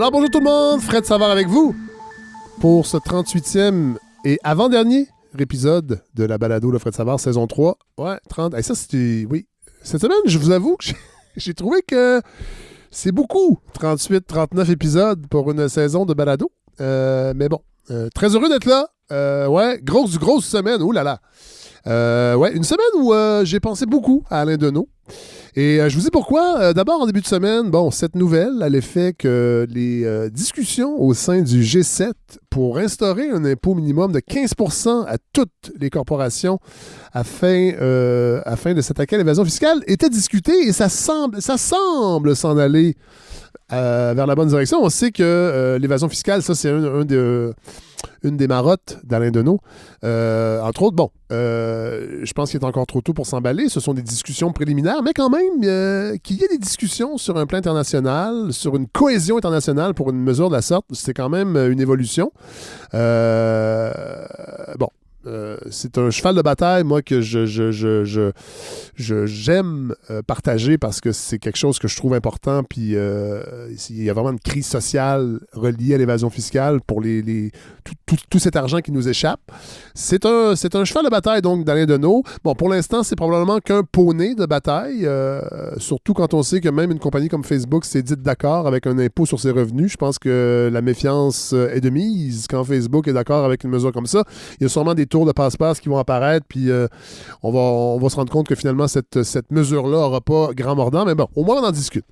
Alors bonjour tout le monde, Fred Savard avec vous pour ce 38e et avant-dernier épisode de la balado de Fred Savard, saison 3. Ouais, 30. Et ça, c'était... Oui. Cette semaine, je vous avoue que j'ai trouvé que c'est beaucoup, 38, 39 épisodes pour une saison de balado. Mais bon, très heureux d'être là. Ouais, grosse semaine. Ouh là là. Ouais, une semaine où j'ai pensé beaucoup à Alain Deneau. Et je vous dis pourquoi. D'abord, en début de semaine, bon, cette nouvelle a l'effet que les discussions au sein du G7 pour instaurer un impôt minimum de 15% à toutes les corporations afin de s'attaquer à l'évasion fiscale étaient discutées et ça semble s'en aller vers la bonne direction. On sait que l'évasion fiscale, ça, c'est une des marottes d'Alain Deneau. Entre autres, bon, je pense qu'il est encore trop tôt pour s'emballer. Ce sont des discussions préliminaires, mais quand même, qu'il y ait des discussions sur un plan international, sur une cohésion internationale pour une mesure de la sorte, c'est quand même une évolution. Bon. C'est un cheval de bataille, moi, que j'aime partager parce que c'est quelque chose que je trouve important. Puis il y a vraiment une crise sociale reliée à l'évasion fiscale pour tout cet argent qui nous échappe. C'est un cheval de bataille, donc, d'Alain Deneau. Bon, pour l'instant, c'est probablement qu'un poney de bataille, surtout quand on sait que même une compagnie comme Facebook s'est dite d'accord avec un impôt sur ses revenus. Je pense que la méfiance est de mise quand Facebook est d'accord avec une mesure comme ça. Il y a sûrement des tours de passe-passe qui vont apparaître, puis on va se rendre compte que finalement, cette mesure-là n'aura pas grand mordant, mais bon, au moins on en discute.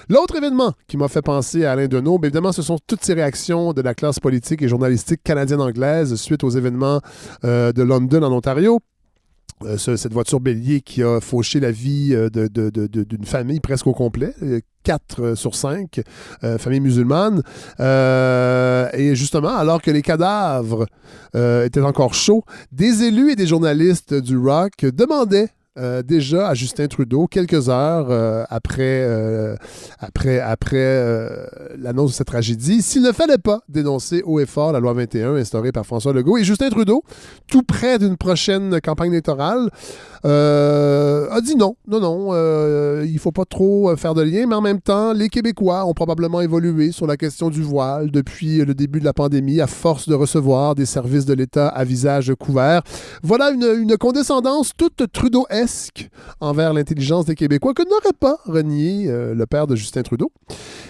L'autre événement qui m'a fait penser à Alain Deneau, bien évidemment, ce sont toutes ces réactions de la classe politique et journalistique canadienne-anglaise suite aux événements de London en Ontario. Cette voiture bélier qui a fauché la vie d'une famille presque au complet, 4 sur 5, famille musulmane. Et justement, alors que les cadavres étaient encore chauds, des élus et des journalistes du Rock demandaient déjà à Justin Trudeau, quelques heures après l'annonce de cette tragédie, s'il ne fallait pas dénoncer haut et fort la loi 21 instaurée par François Legault. Et Justin Trudeau, tout près d'une prochaine campagne électorale, a dit non, il ne faut pas trop faire de lien, mais en même temps, les Québécois ont probablement évolué sur la question du voile depuis le début de la pandémie, à force de recevoir des services de l'État à visage couvert. Voilà une condescendance toute Trudeau-esque envers l'intelligence des Québécois que n'aurait pas renié le père de Justin Trudeau.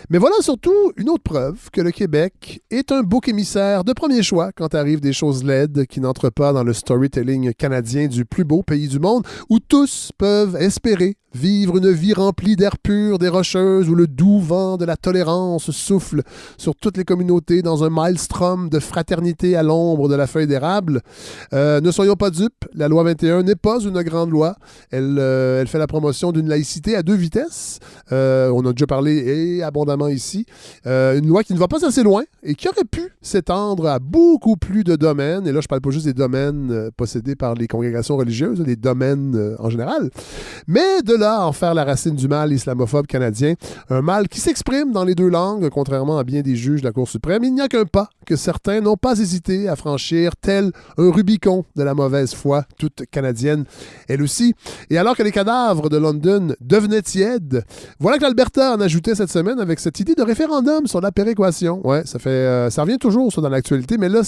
Mais voilà surtout une autre preuve que le Québec est un bouc émissaire de premier choix quand arrivent des choses laides qui n'entrent pas dans le storytelling canadien du plus beau pays du monde, où tous peuvent espérer vivre une vie remplie d'air pur des Rocheuses où le doux vent de la tolérance souffle sur toutes les communautés dans un maelstrom de fraternité à l'ombre de la feuille d'érable. Ne soyons pas dupes, la loi 21 n'est pas une grande loi. Elle fait la promotion d'une laïcité à 2 vitesses. On a déjà parlé abondamment ici. Une loi qui ne va pas assez loin et qui aurait pu s'étendre à beaucoup plus de domaines. Et là, je ne parle pas juste des domaines possédés par les congrégations religieuses, des domaines en général. Mais de là à en faire la racine du mal islamophobe canadien, un mal qui s'exprime dans les 2 langues, contrairement à bien des juges de la Cour suprême, il n'y a qu'un pas que certains n'ont pas hésité à franchir, tel un Rubicon de la mauvaise foi, toute canadienne, elle aussi. Et alors que les cadavres de London devenaient tièdes, voilà que l'Alberta en ajoutait cette semaine avec cette idée de référendum sur la péréquation. Ouais, ça revient toujours ça dans l'actualité, mais là,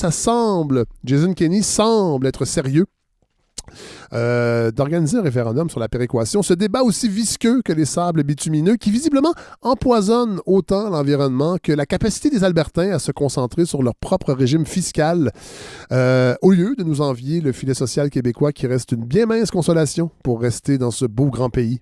Jason Kenney semble être sérieux. D'organiser un référendum sur la péréquation, ce débat aussi visqueux que les sables bitumineux qui visiblement empoisonnent autant l'environnement que la capacité des Albertains à se concentrer sur leur propre régime fiscal au lieu de nous envier le filet social québécois qui reste une bien mince consolation pour rester dans ce beau grand pays.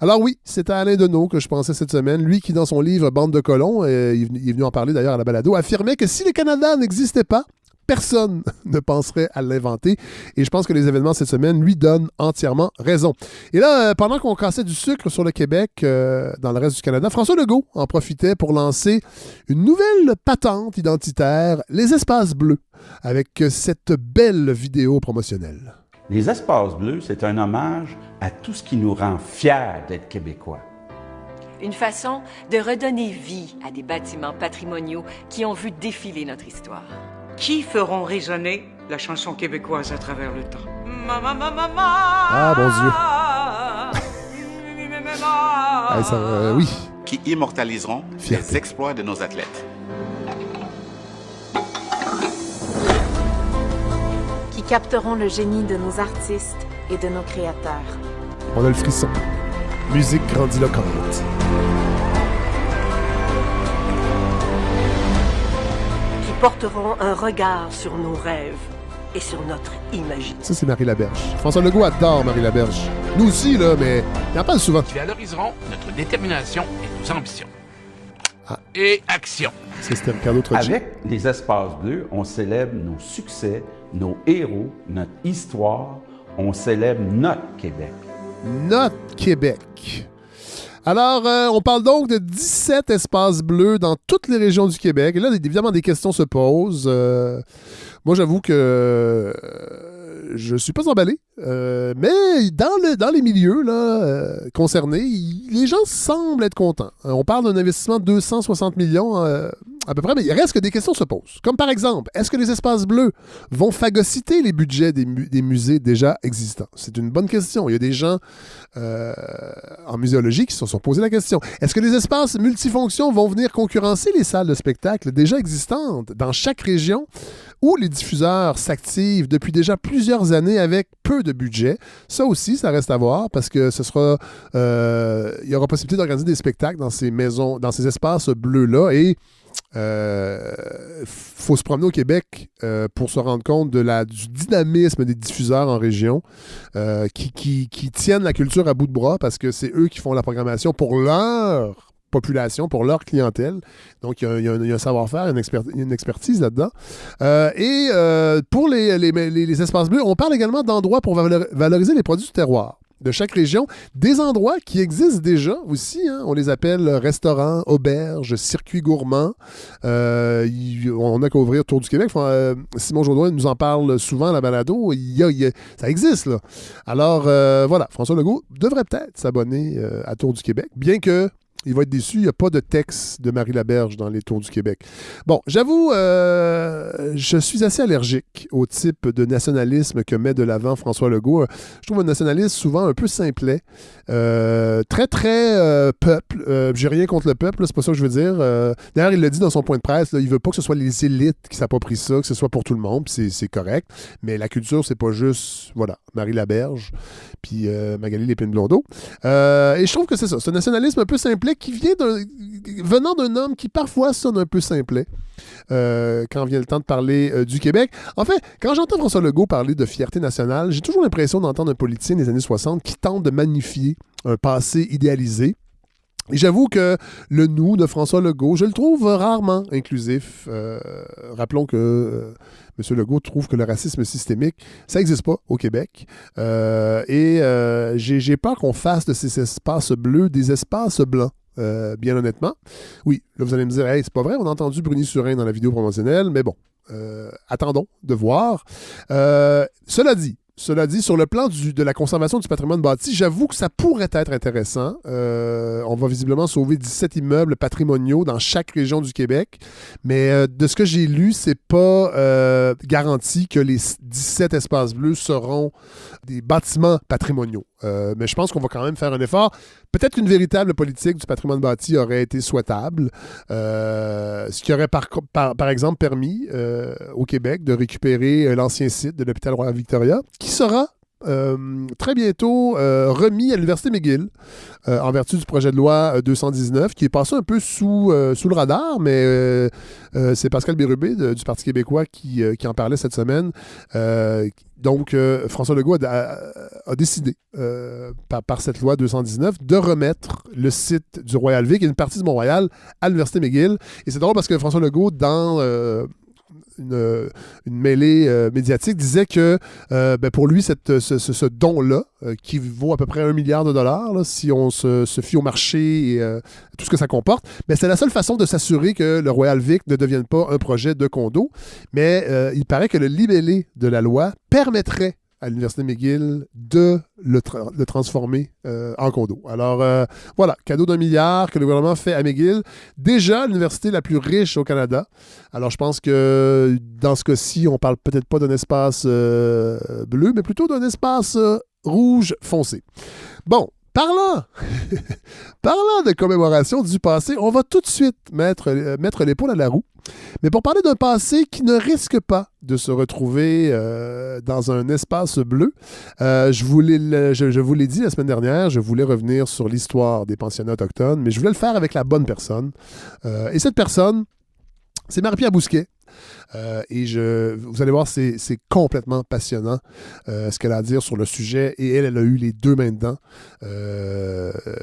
Alors oui, c'est à Alain Deneau que je pensais cette semaine, lui qui dans son livre « Bande de colons », il est venu en parler d'ailleurs à la balado, affirmait que si le Canada n'existait pas, personne ne penserait à l'inventer. Et je pense que les événements cette semaine lui donnent entièrement raison. Et là, pendant qu'on cassait du sucre sur le Québec, dans le reste du Canada, François Legault en profitait pour lancer une nouvelle patente identitaire, les espaces bleus, avec cette belle vidéo promotionnelle. Les espaces bleus, c'est un hommage à tout ce qui nous rend fiers d'être Québécois. Une façon de redonner vie à des bâtiments patrimoniaux qui ont vu défiler notre histoire. Qui feront résonner la chanson québécoise à travers le temps. Ah, bon Dieu. Oui. Qui immortaliseront les exploits de nos athlètes. capterons le génie de nos artistes et de nos créateurs. On a le frisson. Musique grandiloquente. Qui porteront un regard sur nos rêves et sur notre imagination. Ça, c'est Marie Laberge. François Legault adore Marie Laberge. Nous aussi, là, mais il en parle souvent. Qui valoriseront notre détermination et nos ambitions. Ah. Et action. C'était Ricardo Troggi. Avec les espaces bleus, on célèbre nos succès, nos héros, notre histoire. On célèbre notre Québec. Notre Québec. Alors, on parle donc de 17 espaces bleus dans toutes les régions du Québec. Et là, évidemment, des questions se posent. Moi, j'avoue que je suis pas emballé. Mais dans les milieux là, concernés, les gens semblent être contents. On parle d'un investissement de 260 millions à peu près, mais il reste que des questions se posent. Comme par exemple, est-ce que les espaces bleus vont phagocyter les budgets des musées déjà existants? C'est une bonne question. Il y a des gens en muséologie qui se sont posé la question. Est-ce que les espaces multifonctions vont venir concurrencer les salles de spectacle déjà existantes dans chaque région où les diffuseurs s'activent depuis déjà plusieurs années avec peu de budget? Ça aussi, ça reste à voir parce que ce sera, il y aura possibilité d'organiser des spectacles dans ces maisons, dans ces espaces bleus-là et faut se promener au Québec pour se rendre compte du dynamisme des diffuseurs en région qui tiennent la culture à bout de bras parce que c'est eux qui font la programmation pour leur population, pour leur clientèle. Donc, il y a un savoir-faire, une expertise là-dedans. Pour les espaces bleus, on parle également d'endroits pour valoriser les produits du terroir de chaque région, des endroits qui existent déjà aussi. Hein. On les appelle restaurants, auberges, circuits gourmands. On a qu'à ouvrir Tour du Québec. Simon Jaudoin nous en parle souvent à la balado. Ça existe, là. Alors, voilà, François Legault devrait peut-être s'abonner à Tour du Québec, bien que il va être déçu, il n'y a pas de texte de Marie Laberge dans les Tours du Québec. Bon, j'avoue, je suis assez allergique au type de nationalisme que met de l'avant François Legault. Je trouve un nationalisme souvent un peu simplet, très, très peuple. J'ai rien contre le peuple, là, c'est pas ça que je veux dire. D'ailleurs, il l'a dit dans son point de presse, là, il veut pas que ce soit les élites qui s'approprient ça, que ce soit pour tout le monde, puis c'est correct. Mais la culture, c'est pas juste, voilà, Marie Laberge, puis Magali Lépine-Blondeau. Et je trouve que c'est ça, c'est un nationalisme un peu simplet qui venant d'un homme qui parfois sonne un peu simplet quand vient le temps de parler du Québec. En fait, quand j'entends François Legault parler de fierté nationale, j'ai toujours l'impression d'entendre un politicien des années 60 qui tente de magnifier un passé idéalisé. Et j'avoue que le nous de François Legault, je le trouve rarement inclusif. Rappelons que M. Legault trouve que le racisme systémique, ça n'existe pas au Québec. J'ai peur qu'on fasse de ces espaces bleus des espaces blancs. Bien honnêtement. Oui, là vous allez me dire, hey, c'est pas vrai, on a entendu Bruni Surin dans la vidéo promotionnelle, mais bon, attendons de voir. Cela dit, sur le plan de la conservation du patrimoine bâti, j'avoue que ça pourrait être intéressant. On va visiblement sauver 17 immeubles patrimoniaux dans chaque région du Québec, mais de ce que j'ai lu, c'est pas garanti que les 17 espaces bleus seront des bâtiments patrimoniaux. Mais je pense qu'on va quand même faire un effort. Peut-être qu'une véritable politique du patrimoine bâti aurait été souhaitable, ce qui aurait par exemple permis au Québec de récupérer l'ancien site de l'hôpital Royal-Victoria, qui sera très bientôt remis à l'Université McGill en vertu du projet de loi 219 qui est passé un peu sous le radar, mais c'est Pascal Bérubé du Parti québécois qui en parlait cette semaine. Donc, François Legault a décidé, par cette loi 219, de remettre le site du Royal Vic et une partie de Mont-Royal à l'Université McGill. Et c'est drôle parce que François Legault, dans une mêlée médiatique, disait que pour lui, ce don-là, qui vaut à peu près $1 milliard, là, si on se fie au marché et tout ce que ça comporte, c'est la seule façon de s'assurer que le Royal Vic ne devienne pas un projet de condo. Mais il paraît que le libellé de la loi permettrait à l'Université McGill de le transformer en condo. Alors, voilà, cadeau d'1 milliard que le gouvernement fait à McGill. Déjà, l'université la plus riche au Canada. Alors, je pense que dans ce cas-ci, on parle peut-être pas d'un espace bleu, mais plutôt d'un espace rouge foncé. Bon, parlant de commémoration du passé, on va tout de suite mettre l'épaule à la roue Mais pour parler d'un passé qui ne risque pas de se retrouver dans un espace bleu, je vous l'ai dit la semaine dernière, je voulais revenir sur l'histoire des pensionnats autochtones, mais je voulais le faire avec la bonne personne. Et cette personne, c'est Marie-Pierre Bousquet. Vous allez voir, c'est complètement passionnant ce qu'elle a à dire sur le sujet, et elle a eu les deux mains dedans.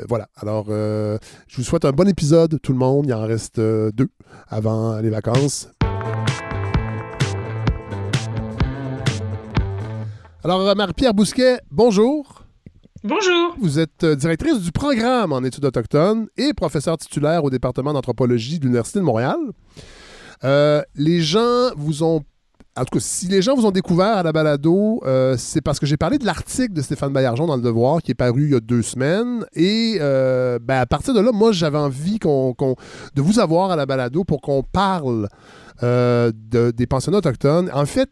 Voilà. Alors, je vous souhaite un bon épisode, tout le monde. Il en reste 2 avant les vacances. Alors, Marie-Pierre Bousquet, bonjour. Bonjour. Vous êtes directrice du programme en études autochtones et professeure titulaire au département d'anthropologie de l'Université de Montréal. Les gens vous ont... En tout cas, si les gens vous ont découvert à la balado, c'est parce que j'ai parlé de l'article de Stéphane Baillargeon dans Le Devoir qui est paru il y a 2 semaines. Et à partir de là, moi, j'avais envie de vous avoir à la balado pour qu'on parle des pensionnats autochtones. En fait,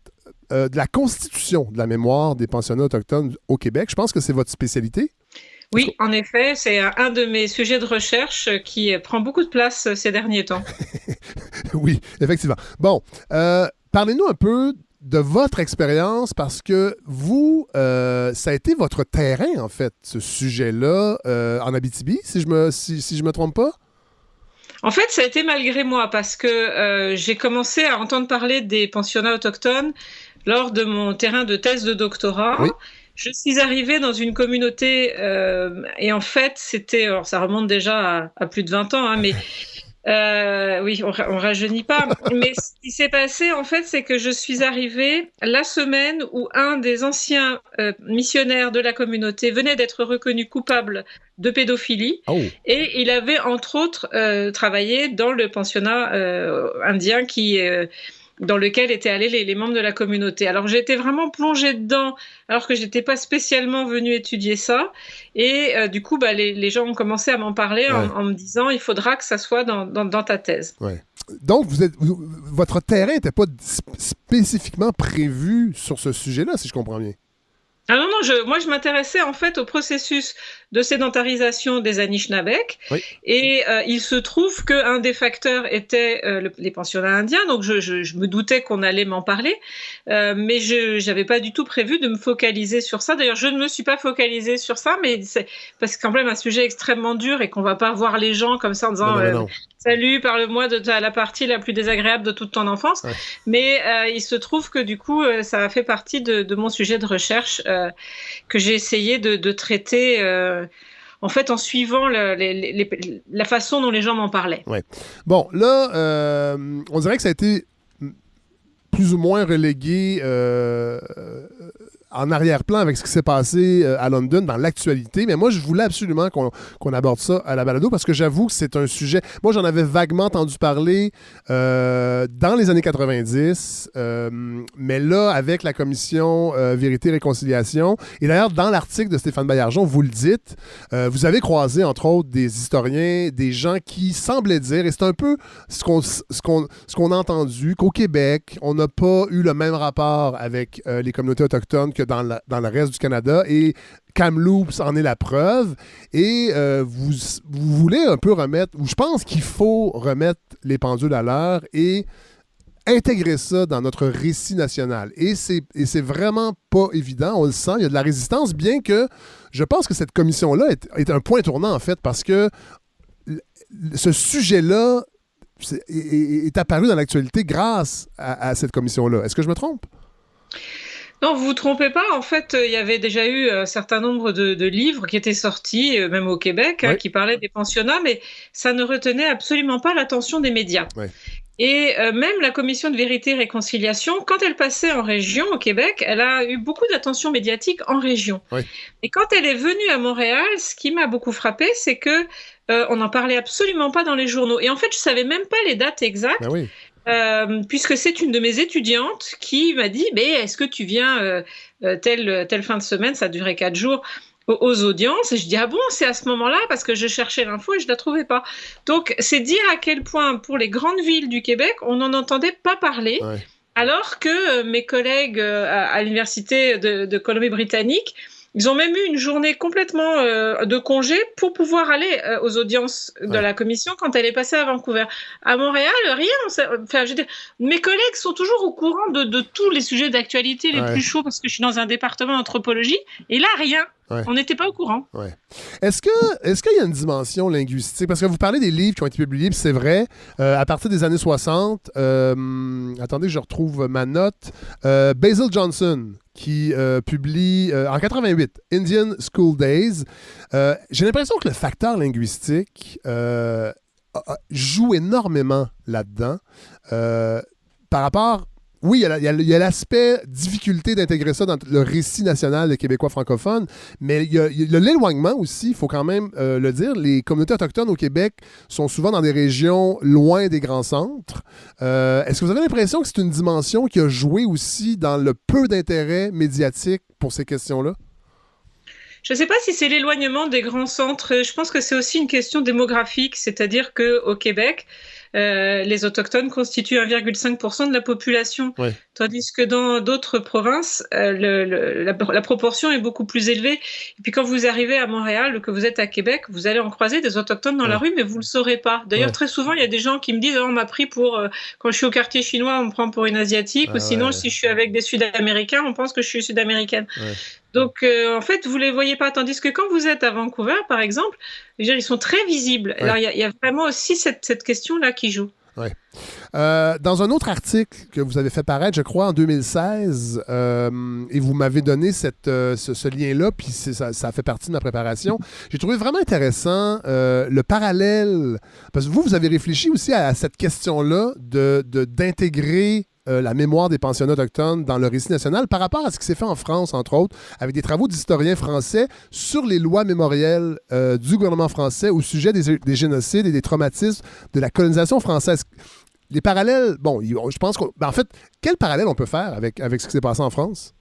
de la constitution de la mémoire des pensionnats autochtones au Québec. Je pense que c'est votre spécialité. Oui, en effet, c'est un de mes sujets de recherche qui prend beaucoup de place ces derniers temps. Oui, effectivement. Bon, parlez-nous un peu de votre expérience parce que vous, ça a été votre terrain, en fait, ce sujet-là, en Abitibi, si je me trompe pas? En fait, ça a été malgré moi parce que j'ai commencé à entendre parler des pensionnats autochtones lors de mon terrain de thèse de doctorat. Oui. Je suis arrivée dans une communauté et en fait, c'était... Alors, ça remonte déjà à plus de 20 ans, hein, mais... oui, on rajeunit pas. Mais ce qui s'est passé, en fait, c'est que je suis arrivée la semaine où un des anciens missionnaires de la communauté venait d'être reconnu coupable de pédophilie. Oh. Et il avait, entre autres, travaillé dans le pensionnat indien dans lequel étaient allés les membres de la communauté. Alors, j'ai été vraiment plongée dedans, alors que je n'étais pas spécialement venue étudier ça. Et du coup, les gens ont commencé à m'en parler en me disant « il faudra que ça soit dans ta thèse ». Ouais. Donc, votre terrain n'était pas spécifiquement prévu sur ce sujet-là, si je comprends bien. Ah non, moi je m'intéressais en fait au processus de sédentarisation des Anishinaabeg. Oui. Et il se trouve qu'un des facteurs était les pensionnats indiens, donc je me doutais qu'on allait m'en parler, mais je n'avais pas du tout prévu de me focaliser sur ça. D'ailleurs, je ne me suis pas focalisée sur ça, mais c'est parce que c'est quand même un sujet extrêmement dur et qu'on ne va pas voir les gens comme ça en disant non. Salut, parle-moi de la partie la plus désagréable de toute ton enfance. Ouais. Mais il se trouve que du coup, ça a fait partie de mon sujet de recherche que j'ai essayé de traiter en fait en suivant la façon dont les gens m'en parlaient. Ouais. Bon, là, on dirait que ça a été plus ou moins relégué en arrière-plan avec ce qui s'est passé à London dans l'actualité. Mais moi, je voulais absolument qu'on aborde ça à la balado parce que j'avoue que c'est un sujet... Moi, j'en avais vaguement entendu parler dans les années 90, mais là, avec la commission Vérité et Réconciliation, et d'ailleurs, dans l'article de Stéphane Baillargeon, vous le dites, vous avez croisé, entre autres, des historiens, des gens qui semblaient dire, et c'est un peu ce qu'on a entendu, qu'au Québec, on n'a pas eu le même rapport avec les communautés autochtones que dans le reste du Canada, et Kamloops en est la preuve, et vous voulez un peu remettre, ou je pense qu'il faut remettre les pendules à l'heure et intégrer ça dans notre récit national. Et c'est vraiment pas évident, on le sent, il y a de la résistance, bien que je pense que cette commission-là est un point tournant, en fait, parce que ce sujet-là est apparu dans l'actualité grâce à cette commission-là. Est-ce que je me trompe? Non, vous vous trompez pas. En fait, il y avait déjà eu un certain nombre de livres qui étaient sortis, même au Québec, qui parlaient des pensionnats, mais ça ne retenait absolument pas l'attention des médias. Ouais. Et même la commission de Vérité et Réconciliation, quand elle passait en région au Québec, elle a eu beaucoup d'attention médiatique en région. Oui. Et quand elle est venue à Montréal, ce qui m'a beaucoup frappée, c'est que on n'en parlait absolument pas dans les journaux. Et en fait, je savais même pas les dates exactes. Ah oui. Puisque c'est une de mes étudiantes qui m'a dit est-ce que tu viens telle fin de semaine, ça durait 4 jours, aux audiences, et je dis bon, c'est à ce moment-là, parce que je cherchais l'info et je la trouvais pas. Donc c'est dire à quel point pour les grandes villes du Québec on n'en entendait pas parler, alors que mes collègues à l'université de Colombie-Britannique Ils ont même eu une journée complètement de congé pour pouvoir aller aux audiences de la commission quand elle est passée à Vancouver. À Montréal, rien. Enfin, je veux dire, mes collègues sont toujours au courant de tous les sujets d'actualité les plus chauds parce que je suis dans un département d'anthropologie. Et là, rien. Ouais. On n'était pas au courant. Ouais. Est-ce qu'il y a une dimension linguistique? Parce que vous parlez des livres qui ont été publiés, puis c'est vrai, à partir des années 60, attendez que je retrouve ma note, Basil Johnson, qui publie en 88, Indian School Days. J'ai l'impression que le facteur linguistique joue énormément là-dedans par rapport... Oui, il y a l'aspect difficulté d'intégrer ça dans le récit national des Québécois francophones, mais il y a l'éloignement aussi, il faut quand même le dire. Les communautés autochtones au Québec sont souvent dans des régions loin des grands centres. Est-ce que vous avez l'impression que c'est une dimension qui a joué aussi dans le peu d'intérêt médiatique pour ces questions-là? Je ne sais pas si c'est l'éloignement des grands centres. Je pense que c'est aussi une question démographique, c'est-à-dire qu'au Québec, les Autochtones constituent 1,5% de la population, tandis que dans d'autres provinces, la proportion est beaucoup plus élevée. Et puis quand vous arrivez à Montréal ou que vous êtes à Québec, vous allez en croiser des Autochtones dans la rue, mais vous ne le saurez pas. D'ailleurs, très souvent, il y a des gens qui me disent « on m'a pris pour… quand je suis au quartier chinois, on me prend pour une Asiatique, ou sinon, si je suis avec des Sud-Américains, on pense que je suis Sud-Américaine. » Donc, en fait, vous ne les voyez pas. Tandis que quand vous êtes à Vancouver, par exemple, je veux dire, ils sont très visibles. Alors, il y a vraiment aussi cette question-là qui joue. Ouais. Dans un autre article que vous avez fait paraître, je crois, en 2016, et vous m'avez donné ce lien-là, puis ça fait partie de ma préparation, j'ai trouvé vraiment intéressant le parallèle, parce que vous avez réfléchi aussi à cette question-là d'intégrer la mémoire des pensionnats autochtones dans le récit national par rapport à ce qui s'est fait en France, entre autres, avec des travaux d'historiens français sur les lois mémorielles du gouvernement français au sujet des génocides et des traumatismes de la colonisation française. Les parallèles, bon, je pense en fait, quel parallèle on peut faire avec ce qui s'est passé en France?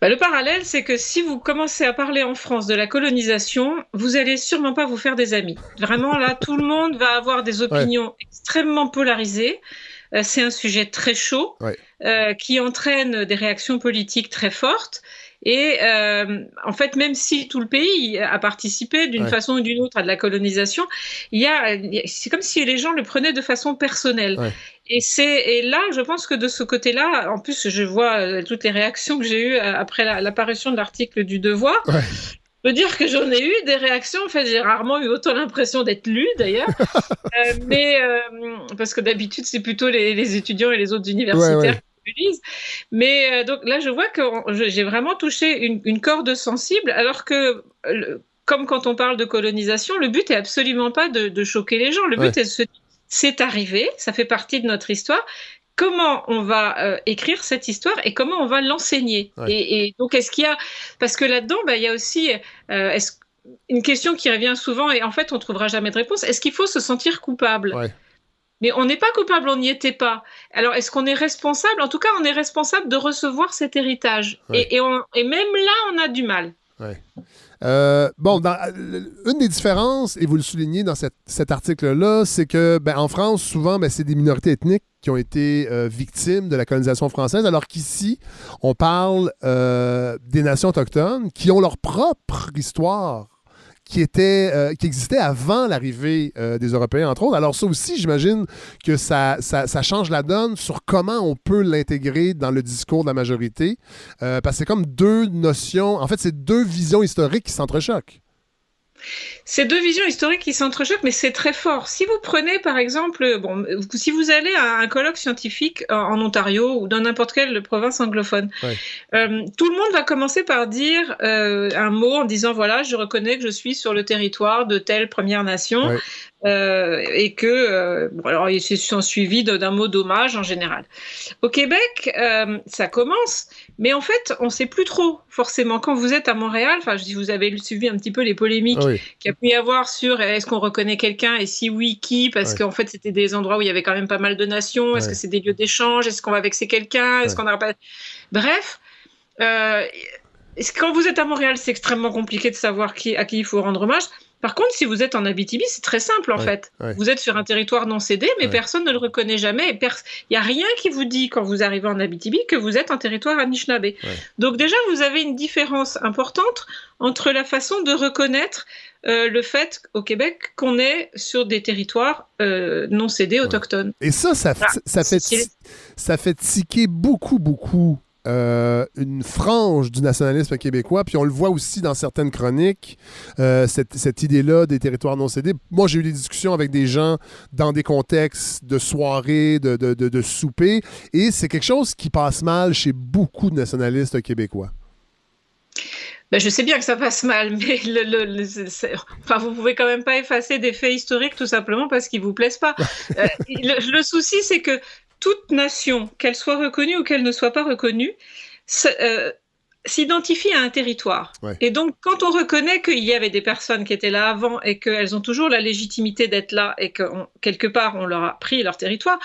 Le parallèle, c'est que si vous commencez à parler en France de la colonisation, vous allez sûrement pas vous faire des amis. Vraiment, là, tout le monde va avoir des opinions extrêmement polarisées. C'est un sujet très chaud qui entraîne des réactions politiques très fortes. Et en fait, même si tout le pays a participé d'une façon ou d'une autre à de la colonisation, c'est comme si les gens le prenaient de façon personnelle. Et là, je pense que de ce côté-là, en plus, je vois toutes les réactions que j'ai eues après l'apparition de l'article du Devoir. Je peux dire que j'en ai eu des réactions. En fait, j'ai rarement eu autant l'impression d'être lue, d'ailleurs. Parce que d'habitude, c'est plutôt les étudiants et les autres universitaires qui le lisent. Mais donc là, je vois que j'ai vraiment touché une corde sensible, alors que, comme quand on parle de colonisation, le but est absolument pas de choquer les gens. Le but est de se dire, c'est arrivé, ça fait partie de notre histoire. Comment on va écrire cette histoire et comment on va l'enseigner. Et donc, est-ce qu'il y a... Parce que là-dedans, il y a aussi une question qui revient souvent et en fait, on ne trouvera jamais de réponse. Est-ce qu'il faut se sentir coupable ? Mais on n'est pas coupable, on n'y était pas. Alors, est-ce qu'on est responsable ? En tout cas, on est responsable de recevoir cet héritage. Et même là, on a du mal. Une des différences, et vous le soulignez dans cet article-là, c'est que en France, souvent, c'est des minorités ethniques qui ont été victimes de la colonisation française, alors qu'ici, on parle des nations autochtones qui ont leur propre histoire qui existait avant l'arrivée des Européens, entre autres. Alors ça aussi, j'imagine que ça change la donne sur comment on peut l'intégrer dans le discours de la majorité, parce que c'est comme deux notions, en fait, c'est deux visions historiques qui s'entrechoquent. C'est deux visions historiques qui s'entrechoquent, mais c'est très fort. Si vous prenez, par exemple, si vous allez à un colloque scientifique en Ontario ou dans n'importe quelle province anglophone, tout le monde va commencer par dire un mot en disant, voilà, je reconnais que je suis sur le territoire de telle Première Nation. Et que, alors ils sont suivis d'un mot d'hommage en général. Au Québec, ça commence, mais en fait, on ne sait plus trop forcément. Quand vous êtes à Montréal, si vous avez suivi un petit peu les polémiques qu'il y a pu y avoir sur est-ce qu'on reconnaît quelqu'un et si oui, qui, parce qu'en fait, c'était des endroits où il y avait quand même pas mal de nations. Est-ce que c'est des lieux d'échange? Est-ce qu'on va vexer quelqu'un? Est-ce qu'on n'aura pas... Bref, quand vous êtes à Montréal, c'est extrêmement compliqué de savoir à qui il faut rendre hommage. Par contre, si vous êtes en Abitibi, c'est très simple en fait. Ouais. Vous êtes sur un territoire non cédé, mais personne ne le reconnaît jamais. Il n'y a rien qui vous dit quand vous arrivez en Abitibi que vous êtes en territoire Anishinaabe. Donc déjà, vous avez une différence importante entre la façon de reconnaître le fait au Québec qu'on est sur des territoires non cédés autochtones. Et ça fait tiquer beaucoup une frange du nationalisme québécois, puis on le voit aussi dans certaines chroniques, cette idée-là des territoires non cédés. Moi, j'ai eu des discussions avec des gens dans des contextes de soirées, de souper, et c'est quelque chose qui passe mal chez beaucoup de nationalistes québécois. Ben, je sais bien que ça passe mal, mais vous pouvez quand même pas effacer des faits historiques tout simplement parce qu'ils vous plaisent pas. Le souci, c'est que toute nation, qu'elle soit reconnue ou qu'elle ne soit pas reconnue, s'identifie à un territoire. Ouais. Et donc, quand on reconnaît qu'il y avait des personnes qui étaient là avant et qu'elles ont toujours la légitimité d'être là et que quelque part on leur a pris leur territoire,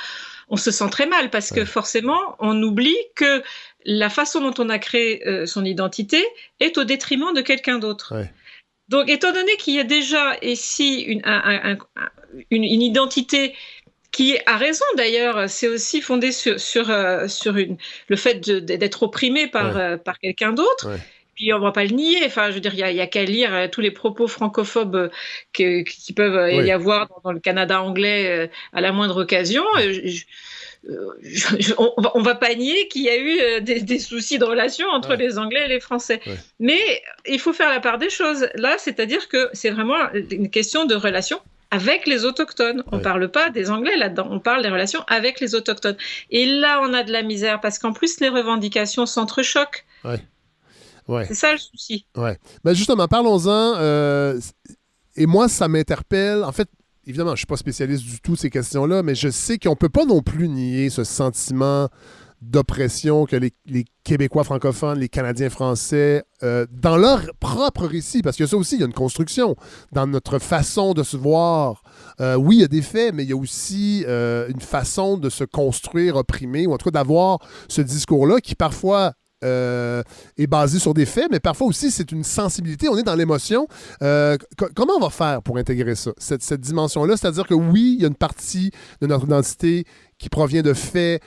on se sent très mal parce que forcément, on oublie que la façon dont on a créé son identité est au détriment de quelqu'un d'autre. Ouais. Donc, étant donné qu'il y a déjà ici une identité qui a raison d'ailleurs, c'est aussi fondé sur le fait d'être opprimé par quelqu'un d'autre. Ouais. Puis on ne va pas le nier. Enfin, je veux dire, il y a qu'à lire tous les propos francophobes qui peuvent y avoir dans le Canada anglais à la moindre occasion. On va pas nier qu'il y a eu des soucis de relations entre les Anglais et les Français. Ouais. Mais il faut faire la part des choses. Là, c'est-à-dire que c'est vraiment une question de relations avec les autochtones. On ne parle pas des Anglais là-dedans, on parle des relations avec les autochtones. Et là, on a de la misère parce qu'en plus, les revendications s'entrechoquent. Ouais. C'est ça le souci. Ouais. Ben justement, parlons-en. Et moi, ça m'interpelle. En fait, évidemment, je ne suis pas spécialiste du tout de ces questions-là, mais je sais qu'on ne peut pas non plus nier ce sentiment d'oppression que les Québécois francophones, les Canadiens français, dans leur propre récit, parce que ça aussi, il y a une construction dans notre façon de se voir. Oui, il y a des faits, mais il y a aussi une façon de se construire opprimé, ou en tout cas d'avoir ce discours-là qui parfois est basé sur des faits, mais parfois aussi c'est une sensibilité, on est dans l'émotion. Comment on va faire pour intégrer ça, cette dimension-là? C'est-à-dire que oui, il y a une partie de notre identité qui provient de faits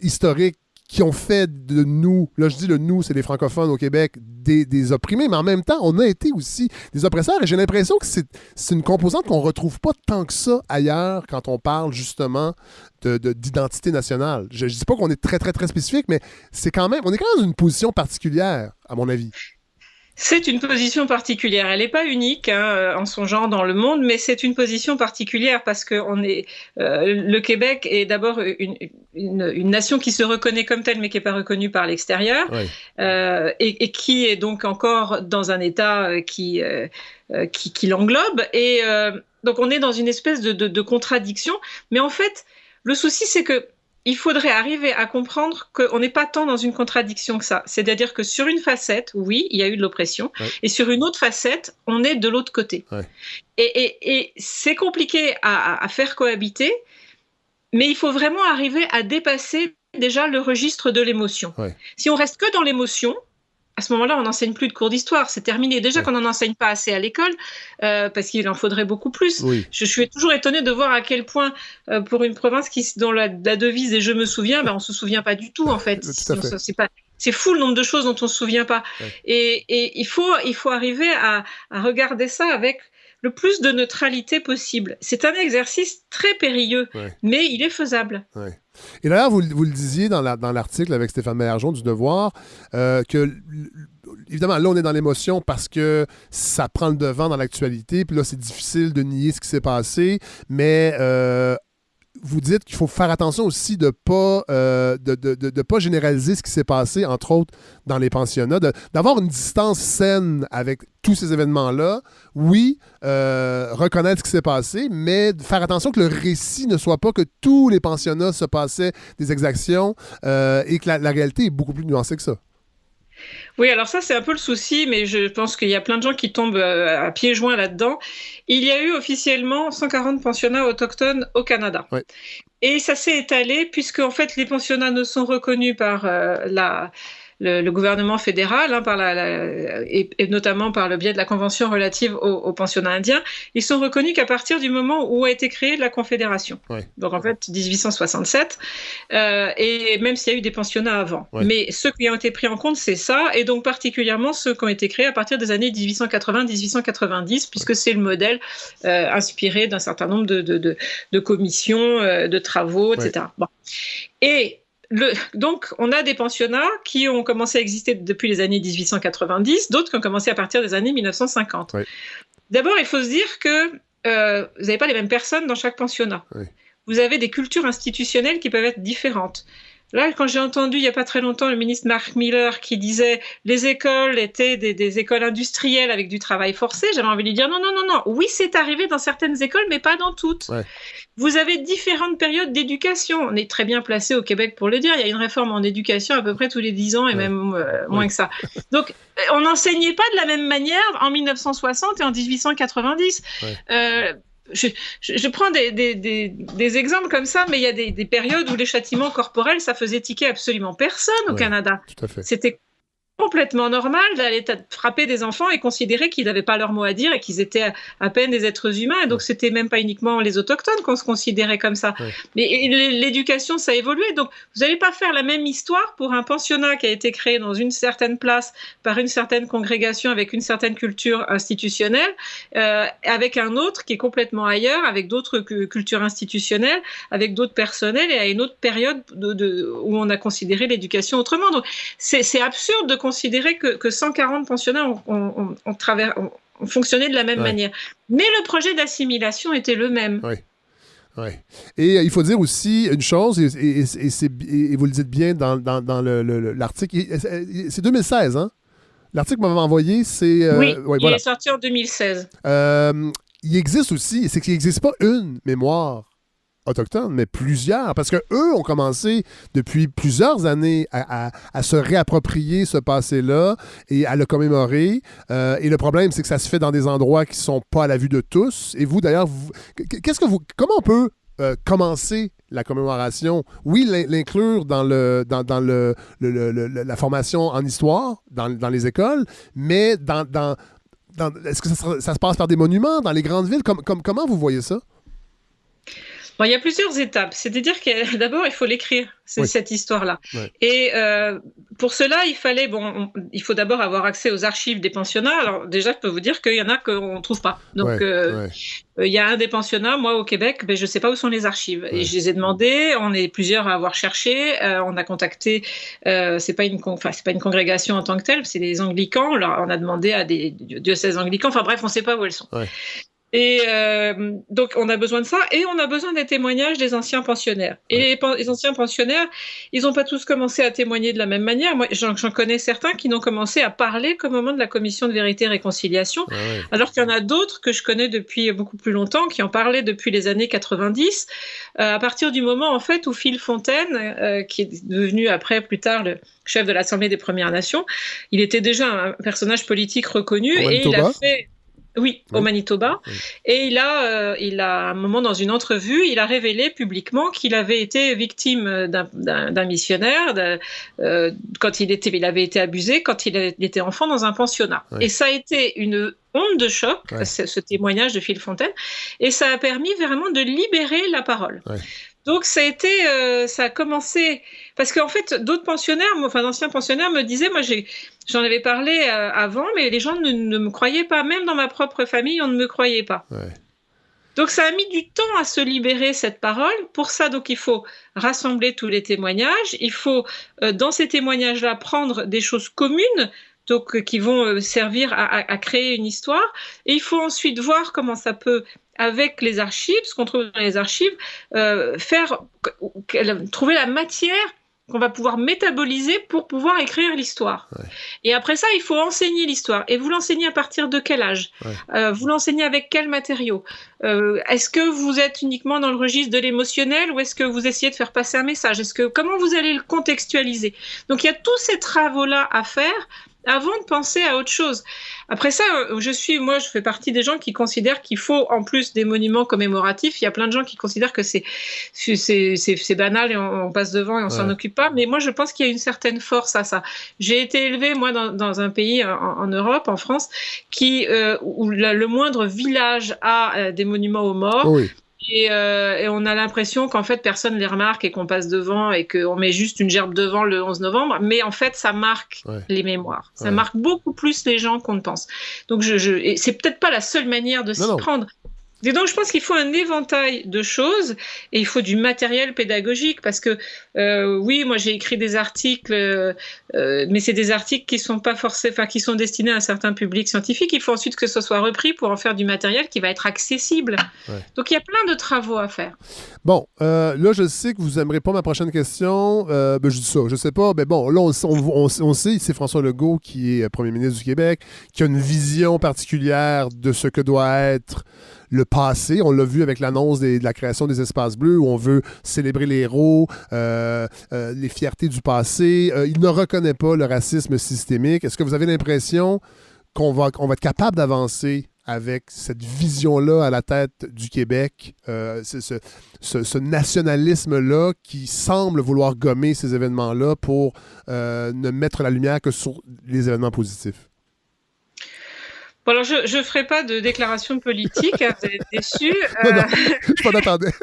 historiques qui ont fait de nous, là je dis le nous, c'est les francophones au Québec, des opprimés, mais en même temps, on a été aussi des oppresseurs, et j'ai l'impression que c'est une composante qu'on ne retrouve pas tant que ça ailleurs quand on parle justement d'identité nationale. Je ne dis pas qu'on est très, très, très spécifique, mais on est quand même dans une position particulière, à mon avis. C'est une position particulière. Elle n'est pas unique en son genre dans le monde, mais c'est une position particulière parce que le Québec est d'abord une nation qui se reconnaît comme telle, mais qui n'est pas reconnue par l'extérieur, et qui est donc encore dans un état qui l'englobe. Et donc on est dans une espèce de contradiction. Mais en fait, le souci, c'est que il faudrait arriver à comprendre qu'on n'est pas tant dans une contradiction que ça. C'est-à-dire que sur une facette, oui, il y a eu de l'oppression, et sur une autre facette, on est de l'autre côté. Ouais. Et c'est compliqué à faire cohabiter, mais il faut vraiment arriver à dépasser déjà le registre de l'émotion. Ouais. Si on reste que dans l'émotion, à ce moment-là, on n'enseigne plus de cours d'histoire, c'est terminé. Déjà qu'on n'en enseigne pas assez à l'école, parce qu'il en faudrait beaucoup plus. Oui. Je suis toujours étonnée de voir à quel point, pour une province dont la devise est « je me souviens », on ne se souvient pas du tout, en fait. C'est fou le nombre de choses dont on ne se souvient pas. Ouais. Et il faut arriver à regarder ça avec le plus de neutralité possible. C'est un exercice très périlleux, mais il est faisable. Ouais. Et d'ailleurs, vous le disiez dans l'article avec Stéphane Maillargeon du Devoir, que, évidemment, là, on est dans l'émotion parce que ça prend le devant dans l'actualité, puis là, c'est difficile de nier ce qui s'est passé, mais vous dites qu'il faut faire attention aussi de pas généraliser ce qui s'est passé, entre autres, dans les pensionnats, d'avoir une distance saine avec tous ces événements-là. Oui, reconnaître ce qui s'est passé, mais faire attention que le récit ne soit pas que tous les pensionnats se passaient des exactions et que la réalité est beaucoup plus nuancée que ça. Oui, alors ça, c'est un peu le souci, mais je pense qu'il y a plein de gens qui tombent à pieds joints là-dedans. Il y a eu officiellement 140 pensionnats autochtones au Canada. Ouais. Et ça s'est étalé puisque, en fait, les pensionnats ne sont reconnus par le gouvernement fédéral, et notamment par le biais de la Convention relative aux pensionnats indiens, ils sont reconnus qu'à partir du moment où a été créée la Confédération. Ouais. Donc en fait, 1867, et même s'il y a eu des pensionnats avant. Ouais. Mais ceux qui ont été pris en compte, c'est ça, et donc particulièrement ceux qui ont été créés à partir des années 1880-1890, puisque c'est le modèle inspiré d'un certain nombre de commissions, de travaux, etc. Ouais. Bon. Et donc, on a des pensionnats qui ont commencé à exister depuis les années 1890, d'autres qui ont commencé à partir des années 1950. Oui. D'abord, il faut se dire que vous n'avez pas les mêmes personnes dans chaque pensionnat. Oui. Vous avez des cultures institutionnelles qui peuvent être différentes. Là, quand j'ai entendu il n'y a pas très longtemps le ministre Mark Miller qui disait les écoles étaient des écoles industrielles avec du travail forcé, j'avais envie de lui dire non. Oui, c'est arrivé dans certaines écoles, mais pas dans toutes. Ouais. Vous avez différentes périodes d'éducation. On est très bien placé au Québec pour le dire. Il y a une réforme en éducation à peu près tous les 10 ans et même moins que ça. Donc, on n'enseignait pas de la même manière en 1960 et en 1890. Ouais. Je prends des exemples comme ça, mais il y a des périodes où les châtiments corporels, ça faisait tiquer absolument personne au Canada. Tout à fait. C'était complètement normal d'aller frapper des enfants et considérer qu'ils n'avaient pas leur mot à dire et qu'ils étaient à peine des êtres humains. Et donc, c'était même pas uniquement les autochtones qu'on se considérait comme ça. Ouais. Mais l'éducation, ça a évolué. Donc, vous n'allez pas faire la même histoire pour un pensionnat qui a été créé dans une certaine place par une certaine congrégation avec une certaine culture institutionnelle, avec un autre qui est complètement ailleurs, avec d'autres cultures institutionnelles, avec d'autres personnels et à une autre période où on a considéré l'éducation autrement. Donc, c'est absurde de considérer que 140 pensionnats ont fonctionné de la même manière. Mais le projet d'assimilation était le même. Oui. Oui. Et il faut dire aussi une chose, et vous le dites bien dans l'article, c'est 2016, hein? L'article que m'avait envoyé, c'est... oui, il est sorti en 2016. Il existe aussi, c'est qu'il n'existe pas une mémoire autochtones, mais plusieurs, parce qu'eux ont commencé depuis plusieurs années à se réapproprier ce passé-là et à le commémorer. Et le problème, c'est que ça se fait dans des endroits qui ne sont pas à la vue de tous. Et vous, d'ailleurs, comment on peut commencer la commémoration? Oui, l'inclure dans la formation en histoire, dans les écoles, mais est-ce que ça se passe par des monuments dans les grandes villes? Comment vous voyez ça? Bon, il y a plusieurs étapes. C'est-à-dire que d'abord, il faut l'écrire, cette histoire-là. Ouais. Et pour cela, il faut d'abord avoir accès aux archives des pensionnats. Alors déjà, je peux vous dire qu'il y en a qu'on ne trouve pas. Donc, il y a un des pensionnats, moi, au Québec, je ne sais pas où sont les archives. Ouais. Et je les ai demandées, on est plusieurs à avoir cherché, on a contacté, c'est pas une congrégation en tant que telle, c'est des anglicans, on a demandé à des diocèses anglicans, enfin bref, on ne sait pas où elles sont. Ouais. Et donc, on a besoin de ça, et on a besoin des témoignages des anciens pensionnaires. Et les anciens pensionnaires, ils n'ont pas tous commencé à témoigner de la même manière. Moi, j'en connais certains qui n'ont commencé à parler qu'au moment de la commission de vérité et réconciliation, alors qu'il y en a d'autres que je connais depuis beaucoup plus longtemps, qui en parlaient depuis les années 90, à partir du moment, en fait, où Phil Fontaine, qui est devenu après, plus tard, le chef de l'Assemblée des Premières Nations, il était déjà un personnage politique reconnu, et il a fait... Oui, au Manitoba. Oui. Et il a, à un moment, dans une entrevue, il a révélé publiquement qu'il avait été victime d'un missionnaire quand il avait été abusé quand il était enfant dans un pensionnat. Oui. Et ça a été une onde de choc, ce témoignage de Phil Fontaine, et ça a permis vraiment de libérer la parole. Oui. Donc ça a commencé parce qu'en fait d'autres pensionnaires, d'anciens pensionnaires me disaient, moi j'en avais parlé avant, mais les gens ne me croyaient pas, même dans ma propre famille on ne me croyait pas. Ouais. Donc ça a mis du temps à se libérer cette parole. Pour ça, donc il faut rassembler tous les témoignages, il faut dans ces témoignages-là prendre des choses communes. Donc, qui vont servir à créer une histoire. Et il faut ensuite voir comment ça peut, avec les archives, ce qu'on trouve dans les archives, trouver la matière qu'on va pouvoir métaboliser pour pouvoir écrire l'histoire. Ouais. Et après ça, il faut enseigner l'histoire. Et vous l'enseignez à partir de quel âge ? Vous l'enseignez avec quels matériaux ? Est-ce que vous êtes uniquement dans le registre de l'émotionnel ou est-ce que vous essayez de faire passer un message ? Comment vous allez le contextualiser ? Donc, il y a tous ces travaux-là à faire avant de penser à autre chose. Après ça, je fais partie des gens qui considèrent qu'il faut, en plus des monuments commémoratifs, il y a plein de gens qui considèrent que c'est banal et on passe devant et on s'en occupe pas. Mais moi, je pense qu'il y a une certaine force à ça. J'ai été élevée, moi, dans un pays en Europe, en France, où le moindre village a des monuments aux morts. Oui. Et on a l'impression qu'en fait personne ne les remarque et qu'on passe devant et qu'on met juste une gerbe devant le 11 novembre, mais en fait ça marque les mémoires, ça marque beaucoup plus les gens qu'on ne pense. Donc et c'est peut-être pas la seule manière de s'y prendre. Et donc je pense qu'il faut un éventail de choses et il faut du matériel pédagogique parce que oui, moi j'ai écrit des articles, mais c'est des articles qui sont pas forcément, qui sont destinés à un certain public scientifique. Il faut ensuite que ce soit repris pour en faire du matériel qui va être accessible. Donc il y a plein de travaux à faire. Bon, là je sais que vous n'aimerez pas ma prochaine question. Je dis ça, je sais pas. Mais bon, là on sait, c'est François Legault qui est premier ministre du Québec, qui a une vision particulière de ce que doit être le passé. On l'a vu avec l'annonce de la création des espaces bleus où on veut célébrer les héros, les fiertés du passé. Il ne reconnaît pas le racisme systémique. Est-ce que vous avez l'impression qu'on va être capable d'avancer avec cette vision-là à la tête du Québec, ce nationalisme-là qui semble vouloir gommer ces événements-là pour ne mettre la lumière que sur les événements positifs? Bon, alors, je ne ferai pas de déclaration politique, hein, vous allez être déçus. Non, je m'en attendais.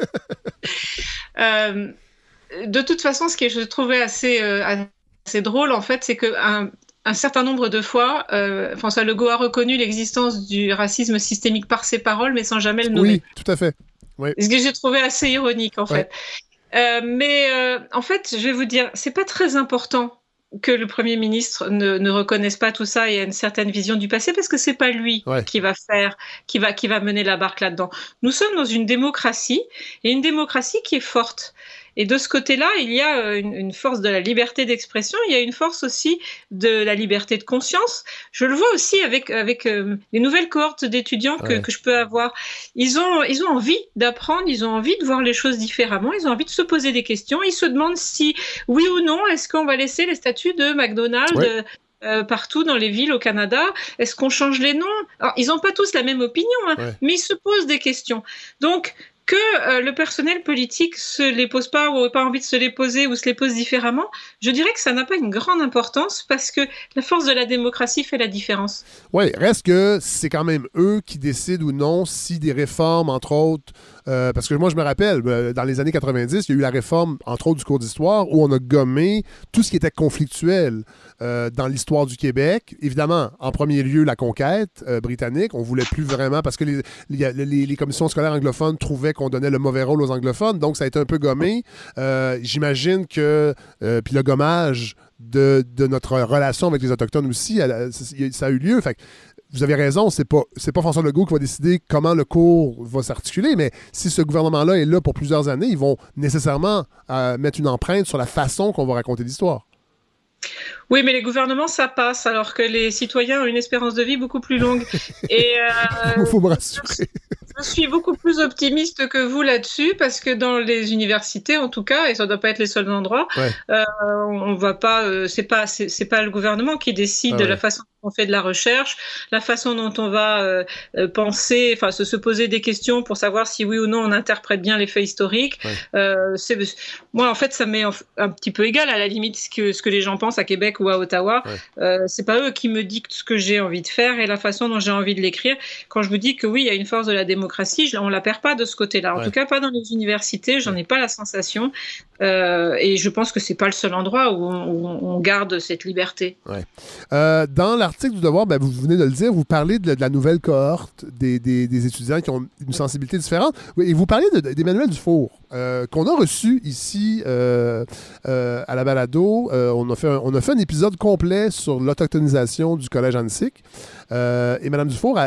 De toute façon, ce que je trouvais assez drôle, en fait, c'est qu'un certain nombre de fois, François Legault a reconnu l'existence du racisme systémique par ses paroles, mais sans jamais le nommer. Oui, tout à fait. Oui. Ce que j'ai trouvé assez ironique, en fait. Mais en fait, je vais vous dire, c'est pas très important que le Premier ministre ne reconnaisse pas tout ça et ait une certaine vision du passé, parce que c'est pas lui qui va mener la barque là-dedans. Nous sommes dans une démocratie, et une démocratie qui est forte. Et de ce côté-là, il y a une force de la liberté d'expression, il y a une force aussi de la liberté de conscience. Je le vois aussi avec les nouvelles cohortes d'étudiants que je peux avoir. Ils ont envie d'apprendre, ils ont envie de voir les choses différemment, ils ont envie de se poser des questions. Ils se demandent si, oui ou non, est-ce qu'on va laisser les statues de McDonald's partout dans les villes au Canada? Est-ce qu'on change les noms? Alors, ils n'ont pas tous la même opinion, mais ils se posent des questions. Donc, que le personnel politique se les pose pas ou n'a pas envie de se les poser ou se les pose différemment, je dirais que ça n'a pas une grande importance parce que la force de la démocratie fait la différence. Oui, reste que c'est quand même eux qui décident ou non si des réformes, entre autres, parce que moi, je me rappelle, dans les années 90, il y a eu la réforme, entre autres, du cours d'histoire où on a gommé tout ce qui était conflictuel dans l'histoire du Québec. Évidemment, en premier lieu, la conquête britannique. On ne voulait plus vraiment, parce que les commissions scolaires anglophones trouvaient qu'on donnait le mauvais rôle aux anglophones, donc ça a été un peu gommé. J'imagine que, puis le gommage de notre relation avec les Autochtones aussi, ça a eu lieu. Fait que, vous avez raison, c'est pas François Legault qui va décider comment le cours va s'articuler, mais si ce gouvernement-là est là pour plusieurs années, ils vont nécessairement mettre une empreinte sur la façon qu'on va raconter l'histoire. Oui, mais les gouvernements, ça passe, alors que les citoyens ont une espérance de vie beaucoup plus longue. Et il faut me rassurer. Je suis beaucoup plus optimiste que vous là-dessus, parce que dans les universités, en tout cas, et ça ne doit pas être les seuls endroits, on va pas, c'est pas le gouvernement qui décide de la façon dont on fait de la recherche, la façon dont on va penser, enfin se poser des questions pour savoir si oui ou non on interprète bien les faits historiques. Moi, en fait, ça m'est un petit peu égal à la limite ce que les gens pensent à Québec ou à Ottawa. C'est pas eux qui me dictent ce que j'ai envie de faire et la façon dont j'ai envie de l'écrire. Quand je vous dis que oui, il y a une force de la démocratie, on la perd pas de ce côté-là. En tout cas, pas dans les universités. J'en ai pas la sensation. Et je pense que c'est pas le seul endroit où on garde cette liberté. Dans l'article du Devoir, vous venez de le dire, vous parlez de la nouvelle cohorte des étudiants qui ont une sensibilité différente. Et vous parlez d'Emmanuel Dufour, qu'on a reçu ici à la balado. On a fait un épisode complet sur l'autochtonisation du Collège Annecyc. Et Mme Dufour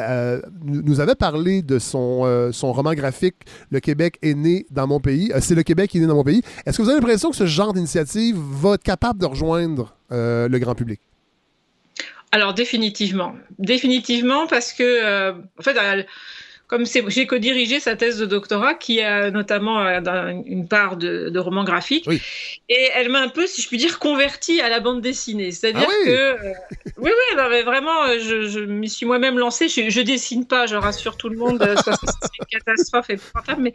nous avait parlé de son roman graphique « Le Québec est né dans mon pays ». C'est « Le Québec est né dans mon pays ». Est-ce que vous avez l'impression que ce genre d'initiative va être capable de rejoindre le grand public? Alors, définitivement. Définitivement, parce que, en fait, comme j'ai co-dirigé sa thèse de doctorat, qui a notamment une part de roman graphique, oui. Et elle m'a un peu, si je puis dire, convertie à la bande dessinée. C'est-à-dire que... oui, non, mais vraiment, je m'y suis moi-même lancée. Je dessine pas, je rassure tout le monde, ça c'est une catastrophe épouvantable, mais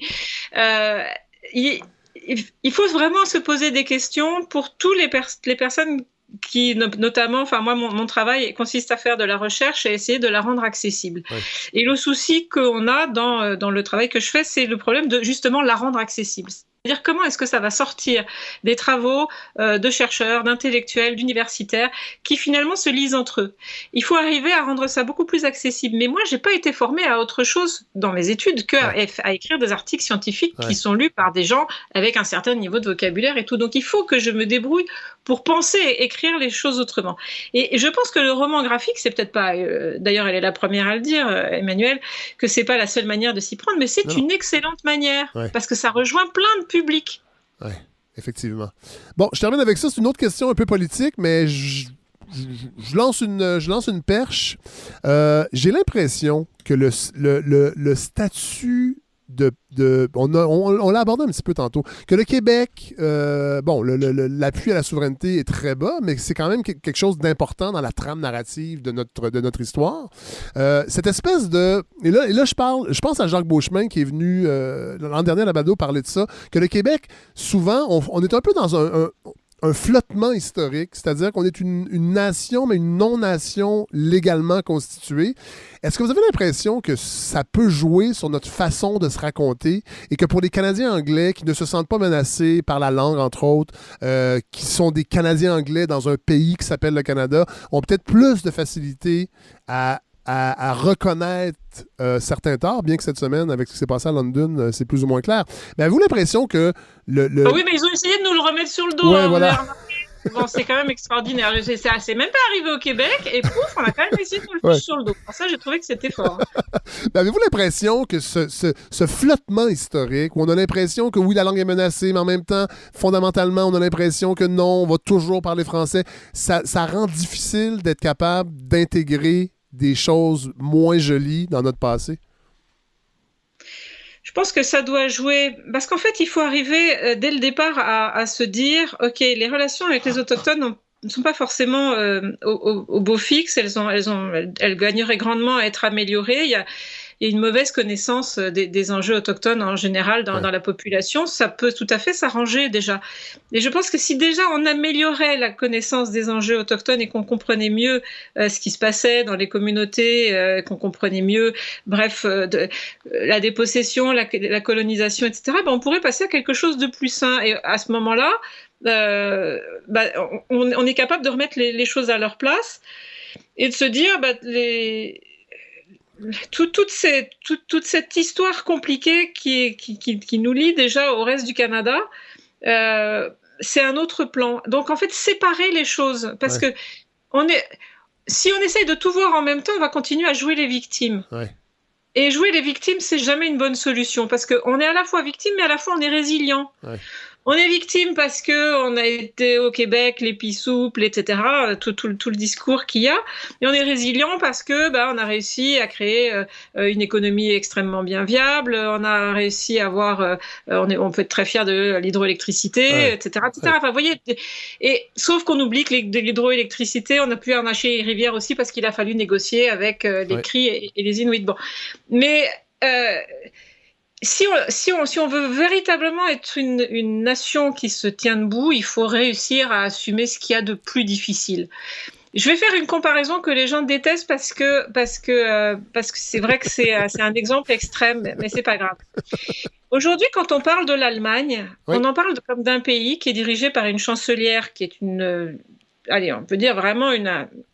il faut vraiment se poser des questions pour tous les personnes qui, notamment, enfin moi, mon travail consiste à faire de la recherche et essayer de la rendre accessible. Oui. Et le souci qu'on a dans le travail que je fais, c'est le problème de justement la rendre accessible. C'est-à-dire comment est-ce que ça va sortir des travaux de chercheurs, d'intellectuels, d'universitaires qui finalement se lisent entre eux. Il faut arriver à rendre ça beaucoup plus accessible. Mais moi, j'ai pas été formée à autre chose dans mes études qu'à écrire des articles scientifiques qui sont lus par des gens avec un certain niveau de vocabulaire et tout. Donc il faut que je me débrouille pour penser et écrire les choses autrement. Et je pense que le roman graphique, c'est peut-être pas, d'ailleurs elle est la première à le dire, Emmanuelle, que c'est pas la seule manière de s'y prendre, mais c'est une excellente manière, parce que ça rejoint plein de publics. Oui, effectivement. Bon, je termine avec ça, c'est une autre question un peu politique, mais je lance une perche. J'ai l'impression que le statut on l'a abordé un petit peu tantôt, que le Québec, l'appui à la souveraineté est très bas, mais c'est quand même quelque chose d'important dans la trame narrative de notre histoire. Cette espèce de... Et là, je pense à Jacques Beauchemin qui est venu l'an dernier à la balado parler de ça, que le Québec, souvent, on est un peu dans un flottement historique, c'est-à-dire qu'on est une nation, mais une non-nation légalement constituée. Est-ce que vous avez l'impression que ça peut jouer sur notre façon de se raconter et que pour les Canadiens anglais qui ne se sentent pas menacés par la langue, entre autres, qui sont des Canadiens anglais dans un pays qui s'appelle le Canada, ont peut-être plus de facilité à reconnaître certains torts, bien que cette semaine, avec ce qui s'est passé à London, c'est plus ou moins clair. Mais avez-vous l'impression que oui, mais ils ont essayé de nous le remettre sur le dos. Ouais, voilà. Bon, c'est quand même extraordinaire. C'est même pas arrivé au Québec et pouf, on a quand même essayé de nous le foutre sur le dos. Alors ça, j'ai trouvé que c'était fort. Mais avez-vous l'impression que ce flottement historique, où on a l'impression que oui, la langue est menacée, mais en même temps, fondamentalement, on a l'impression que non, on va toujours parler français, ça rend difficile d'être capable d'intégrer des choses moins jolies dans notre passé? Je pense que ça doit jouer, parce qu'en fait, il faut arriver dès le départ à se dire, OK, les relations avec les Autochtones ne sont pas forcément au beau fixe, elles gagneraient grandement à être améliorées. Il y a une mauvaise connaissance des enjeux autochtones en général dans la population. Ça peut tout à fait s'arranger déjà. Et je pense que si déjà on améliorait la connaissance des enjeux autochtones et qu'on comprenait mieux ce qui se passait dans les communautés, qu'on comprenait mieux, bref, la dépossession, la colonisation, etc., on pourrait passer à quelque chose de plus sain. Et à ce moment-là, on est capable de remettre les choses à leur place et de se dire toute cette histoire compliquée qui nous lie déjà au reste du Canada, c'est un autre plan. Donc en fait, séparer les choses, parce que si on essaye de tout voir en même temps, on va continuer à jouer les victimes. Ouais. Et jouer les victimes, c'est jamais une bonne solution, parce qu'on est à la fois victime, mais à la fois on est résilient. Ouais. On est victime parce qu'on a été au Québec, les pis souples, etc., tout le discours qu'il y a. Et on est résilient parce que on a réussi à créer une économie extrêmement bien viable. On a réussi à avoir... on peut être très fiers de l'hydroélectricité, etc., etc. Enfin, vous voyez, sauf qu'on oublie que l'hydroélectricité, on a pu arracher les rivières aussi parce qu'il a fallu négocier avec les Cris et les Inuits. Bon. Mais... Si on veut véritablement être une nation qui se tient debout, il faut réussir à assumer ce qu'il y a de plus difficile. Je vais faire une comparaison que les gens détestent parce que c'est vrai que c'est un exemple extrême, mais c'est pas grave. Aujourd'hui, quand on parle de l'Allemagne, on en parle comme d'un pays qui est dirigé par une chancelière qui est on peut dire vraiment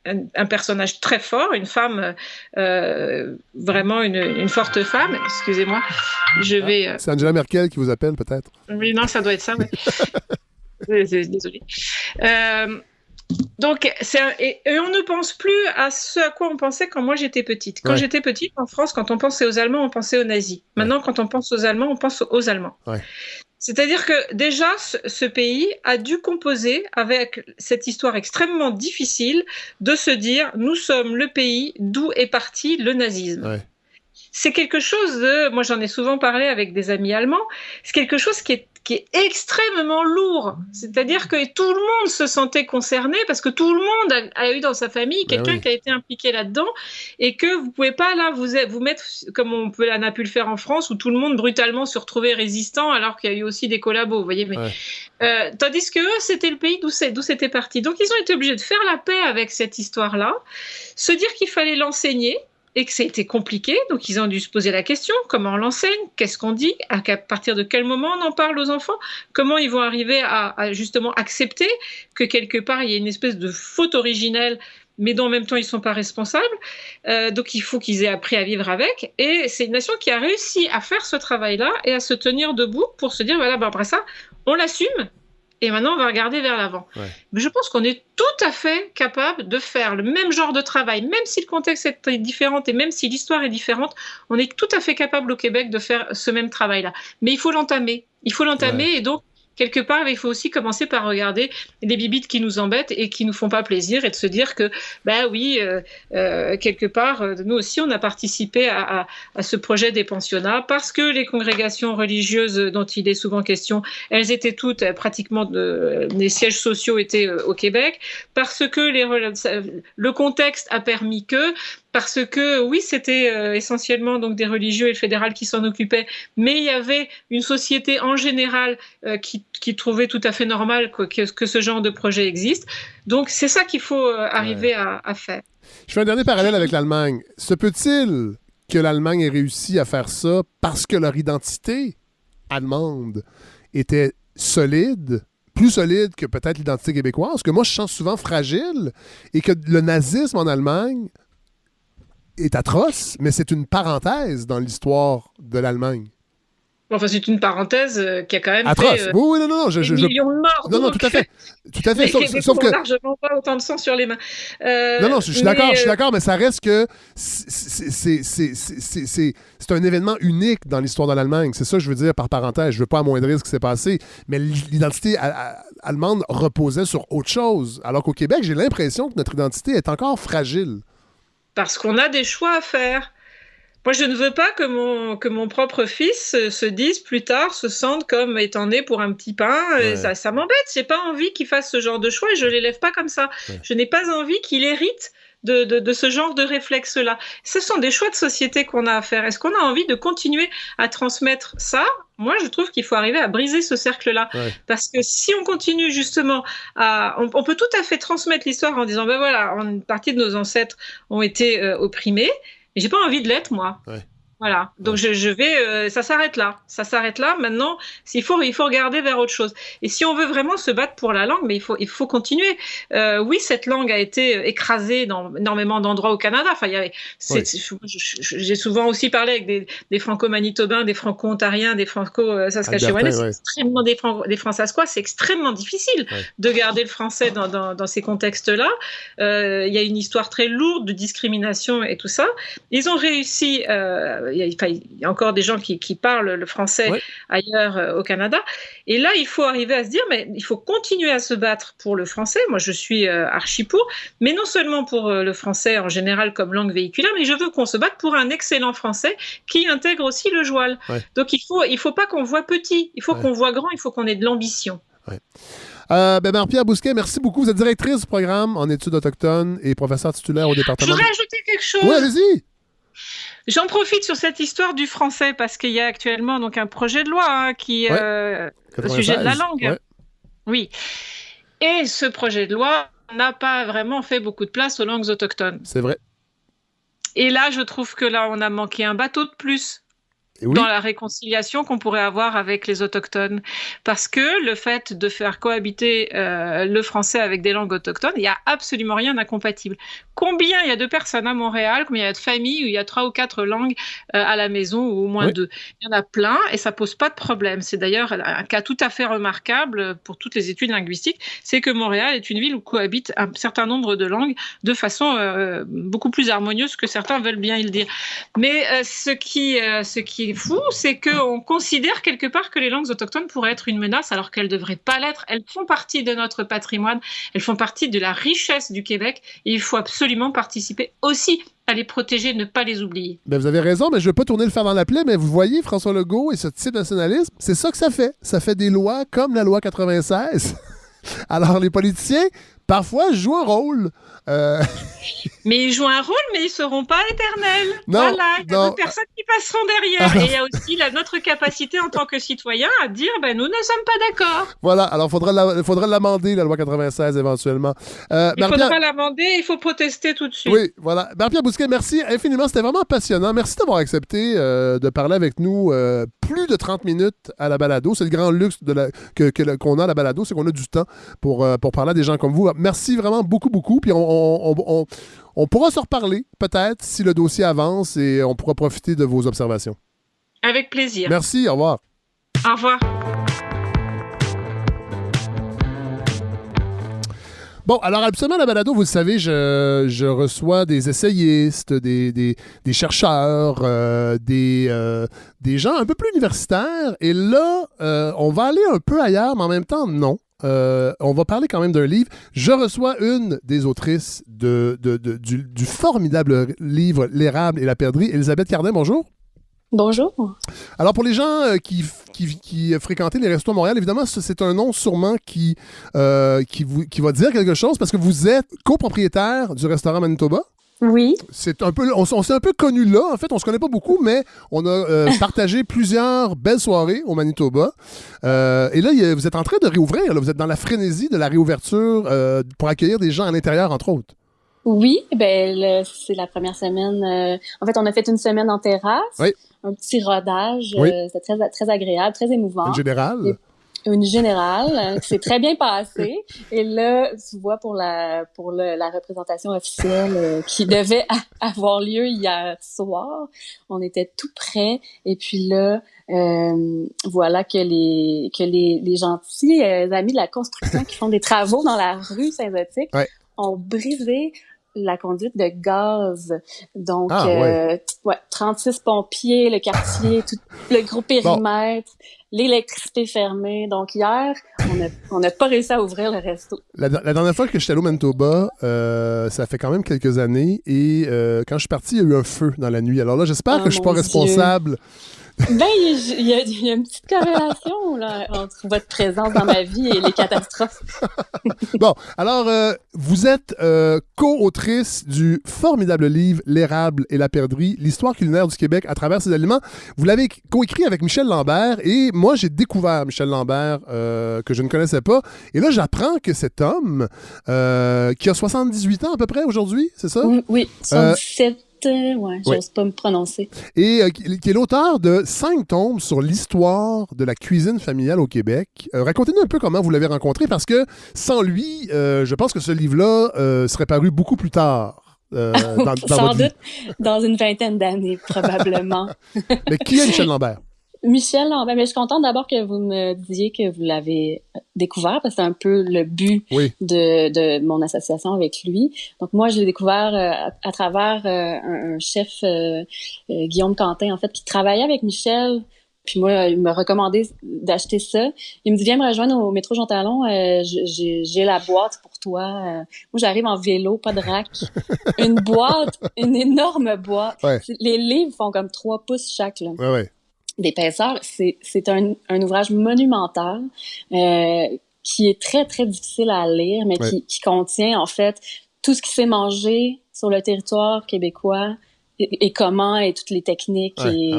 un personnage très fort, une femme, vraiment une forte femme. Excusez-moi, c'est Angela Merkel qui vous appelle, peut-être? Oui, non, ça doit être ça, oui. Désolée. Donc, et on ne pense plus à ce à quoi on pensait quand moi j'étais petite. Quand j'étais petite, en France, quand on pensait aux Allemands, on pensait aux nazis. Maintenant, quand on pense aux Allemands, on pense aux Allemands. Ouais. C'est-à-dire que déjà, ce pays a dû composer avec cette histoire extrêmement difficile de se dire « nous sommes le pays d'où est parti le nazisme ». Ouais. c'est quelque chose de... Moi, j'en ai souvent parlé avec des amis allemands. C'est quelque chose qui est extrêmement lourd. C'est-à-dire que tout le monde se sentait concerné parce que tout le monde a eu dans sa famille quelqu'un qui a été impliqué là-dedans et que vous pouvez pas là vous mettre comme on a pu le faire en France où tout le monde brutalement se retrouvait résistant alors qu'il y a eu aussi des collabos, vous voyez. Mais, tandis que eux, c'était le pays d'où c'était parti. Donc ils ont été obligés de faire la paix avec cette histoire-là, se dire qu'il fallait l'enseigner et que c'était compliqué, donc ils ont dû se poser la question, comment on l'enseigne, qu'est-ce qu'on dit, à partir de quel moment on en parle aux enfants, comment ils vont arriver à justement accepter que quelque part il y ait une espèce de faute originelle, mais dont en même temps ils ne sont pas responsables, donc il faut qu'ils aient appris à vivre avec, et c'est une nation qui a réussi à faire ce travail-là et à se tenir debout pour se dire, voilà, après ça, on l'assume, et maintenant, on va regarder vers l'avant. Mais je pense qu'on est tout à fait capable de faire le même genre de travail, même si le contexte est différent et même si l'histoire est différente, on est tout à fait capable au Québec de faire ce même travail-là. Mais il faut l'entamer. Et donc, quelque part, il faut aussi commencer par regarder les bibites qui nous embêtent et qui nous font pas plaisir et de se dire que, quelque part, nous aussi, on a participé à ce projet des pensionnats parce que les congrégations religieuses dont il est souvent question, elles étaient toutes pratiquement, les sièges sociaux étaient au Québec, parce que le contexte a permis que, parce que oui, c'était essentiellement donc des religieux et le fédéral qui s'en occupaient, mais il y avait une société en général qui trouvait tout à fait normal que ce genre de projet existe. Donc c'est ça qu'il faut arriver à faire. Je fais un dernier parallèle avec l'Allemagne. Se peut-il que l'Allemagne ait réussi à faire ça parce que leur identité allemande était solide, plus solide que peut-être l'identité québécoise? Parce que moi, je sens souvent fragile et que le nazisme en Allemagne est atroce, mais c'est une parenthèse dans l'histoire de l'Allemagne. Enfin, c'est une parenthèse qui a quand même atroce. fait oui, non, des millions de morts. Non, tout à fait. Sauf que largement pas autant de sang sur les mains. Non, je suis d'accord, mais ça reste que c'est un événement unique dans l'histoire de l'Allemagne. C'est ça que je veux dire par parenthèse. Je veux pas amoindrir ce qui s'est passé, mais l'identité allemande reposait sur autre chose. Alors qu'au Québec, j'ai l'impression que notre identité est encore fragile. Parce qu'on a des choix à faire. Moi, je ne veux pas que mon propre fils se dise plus tard, se sente comme étant né pour un petit pain. Ça m'embête. J'ai pas envie qu'il fasse ce genre de choix et je l'élève pas comme ça. Je n'ai pas envie qu'il hérite de ce genre de réflexe-là. Ce sont des choix de société qu'on a à faire. Est-ce qu'on a envie de continuer à transmettre ça ? Moi, je trouve qu'il faut arriver à briser ce cercle-là. Parce que si on continue justement on peut tout à fait transmettre l'histoire en disant, une partie de nos ancêtres ont été opprimés, mais j'ai pas envie de l'être, moi. Voilà. Donc, je vais... ça s'arrête là. Maintenant, il faut regarder vers autre chose. Et si on veut vraiment se battre pour la langue, mais il faut continuer. Oui, cette langue a été écrasée dans énormément d'endroits au Canada. Enfin, j'ai souvent aussi parlé avec des franco-manitobains, des franco-ontariens, des franco-saskatchewanais. Des franc-saskois. C'est extrêmement difficile de garder le français dans ces contextes-là. Il y a une histoire très lourde de discrimination et tout ça. Ils ont réussi... il y a encore des gens qui parlent le français ailleurs au Canada. Et là, il faut arriver à se dire, mais il faut continuer à se battre pour le français. Moi, je suis archi pour, mais non seulement pour le français en général comme langue véhiculaire, mais je veux qu'on se batte pour un excellent français qui intègre aussi le joual. Donc, il faut pas qu'on voit petit, il faut qu'on voit grand, il faut qu'on ait de l'ambition. Marie-Pierre Bousquet, merci beaucoup. Vous êtes directrice du programme en études autochtones et professeure titulaire au département... Je voudrais ajouter quelque chose. Oui, allez-y. J'en profite sur cette histoire du français parce qu'il y a actuellement donc un projet de loi qui au sujet de la langue. Oui. Et ce projet de loi n'a pas vraiment fait beaucoup de place aux langues autochtones. C'est vrai. Et là, je trouve que là, on a manqué un bateau de plus. Dans la réconciliation qu'on pourrait avoir avec les autochtones. Parce que le fait de faire cohabiter le français avec des langues autochtones, il n'y a absolument rien d'incompatible. Combien il y a de personnes à Montréal, combien il y a de familles où il y a 3 ou 4 langues à la maison, ou au moins 2. Il y en a plein et ça ne pose pas de problème. C'est d'ailleurs un cas tout à fait remarquable pour toutes les études linguistiques, c'est que Montréal est une ville où cohabitent un certain nombre de langues de façon beaucoup plus harmonieuse que certains veulent bien le dire. Mais ce qui est fou, c'est qu'on considère quelque part que les langues autochtones pourraient être une menace alors qu'elles ne devraient pas l'être. Elles font partie de notre patrimoine, elles font partie de la richesse du Québec et il faut absolument participer aussi à les protéger, ne pas les oublier. Ben, vous avez raison, mais je ne veux pas tourner le fer dans la plaie, mais vous voyez, François Legault et ce type nationalisme, c'est ça que ça fait. Ça fait des lois comme la loi 96. Alors, les politiciens, parfois, jouent un rôle. Mais ils jouent un rôle, mais ils ne seront pas éternels. Non, voilà, il y a non. d'autres personnes qui passeront derrière. Et il y a aussi notre capacité en tant que citoyen à dire nous ne sommes pas d'accord. Voilà, alors il faudra l'amender, la loi 96, éventuellement. Il faudra l'amender, il faut protester tout de suite. Oui, voilà. Marie-Pierre Bousquet, merci infiniment. C'était vraiment passionnant. Merci d'avoir accepté de parler avec nous plus de 30 minutes à la balado. C'est le grand luxe qu'on a à la balado, c'est qu'on a du temps pour parler à des gens comme vous. Merci vraiment beaucoup, beaucoup. Puis on pourra se reparler, peut-être, si le dossier avance et on pourra profiter de vos observations. Avec plaisir. Merci, au revoir. Au revoir. Bon, alors absolument, la balado, vous le savez, je reçois des essayistes, des chercheurs, des gens un peu plus universitaires. Et là, on va aller un peu ailleurs, mais en même temps, non. On va parler quand même d'un livre. Je reçois une des autrices du formidable livre « L'érable et la perdrix », Elisabeth Cardin. Bonjour. Bonjour. Alors, pour les gens qui fréquentaient les restos à Montréal, évidemment, c'est un nom sûrement qui va dire quelque chose parce que vous êtes copropriétaire du restaurant Manitoba. Oui. On s'est un peu connus là. En fait, on se connaît pas beaucoup, mais on a partagé plusieurs belles soirées au Manitoba. Et là, vous êtes en train de réouvrir. Là. Vous êtes dans la frénésie de la réouverture pour accueillir des gens à l'intérieur, entre autres. Oui, c'est la première semaine. En fait, on a fait une semaine en terrasse. Oui. Un petit rodage. Oui. C'était très, très agréable, très émouvant. Une générale. Une générale qui s'est très bien passée. Et là, tu vois, pour la représentation officielle qui devait avoir lieu hier soir, on était tout près. Et puis là, voilà que les gentils amis de la construction qui font des travaux dans la rue Saint-Zotique ont brisé la conduite de gaz. Donc, 36 pompiers, le quartier, tout le gros périmètre, l'électricité fermée. Donc, hier, on n'a pas réussi à ouvrir le resto. La dernière fois que j'étais allé au Manitoba, ça fait quand même quelques années, et quand je suis parti, il y a eu un feu dans la nuit. Alors là, j'espère que je suis pas responsable. Ben, il y a une petite corrélation là, entre votre présence dans ma vie et les catastrophes. Bon, alors, vous êtes co-autrice du formidable livre « L'érable et la perdrix, l'histoire culinaire du Québec à travers ses aliments ». Vous l'avez coécrit avec Michel Lambert, et moi, j'ai découvert Michel Lambert que je ne connaissais pas. Et là, j'apprends que cet homme, qui a 78 ans à peu près aujourd'hui, c'est ça? Oui, 77. J'ose pas me prononcer. Et qui est l'auteur de 5 tomes sur l'histoire de la cuisine familiale au Québec. Racontez-nous un peu comment vous l'avez rencontré, parce que sans lui, je pense que ce livre-là serait paru beaucoup plus tard. Sans doute, dans une vingtaine d'années, probablement. Mais qui est Michel Lambert? Michel Lambert, mais je suis contente d'abord que vous me disiez que vous l'avez découvert, parce que c'est un peu le but de mon association avec lui. Donc moi, je l'ai découvert à travers un chef, Guillaume Quentin, en fait, qui travaillait avec Michel. Puis moi, il m'a recommandé d'acheter ça. Il me dit, viens me rejoindre au métro Jean Talon, j'ai la boîte pour toi. Moi, j'arrive en vélo, pas de rack. Une boîte, une énorme boîte. Ouais. Les livres font comme 3 pouces chaque, là. Ouais. D'épaisseur. C'est un ouvrage monumental qui est très, très difficile à lire, mais qui contient, en fait, tout ce qui s'est mangé sur le territoire québécois et comment, et toutes les techniques, et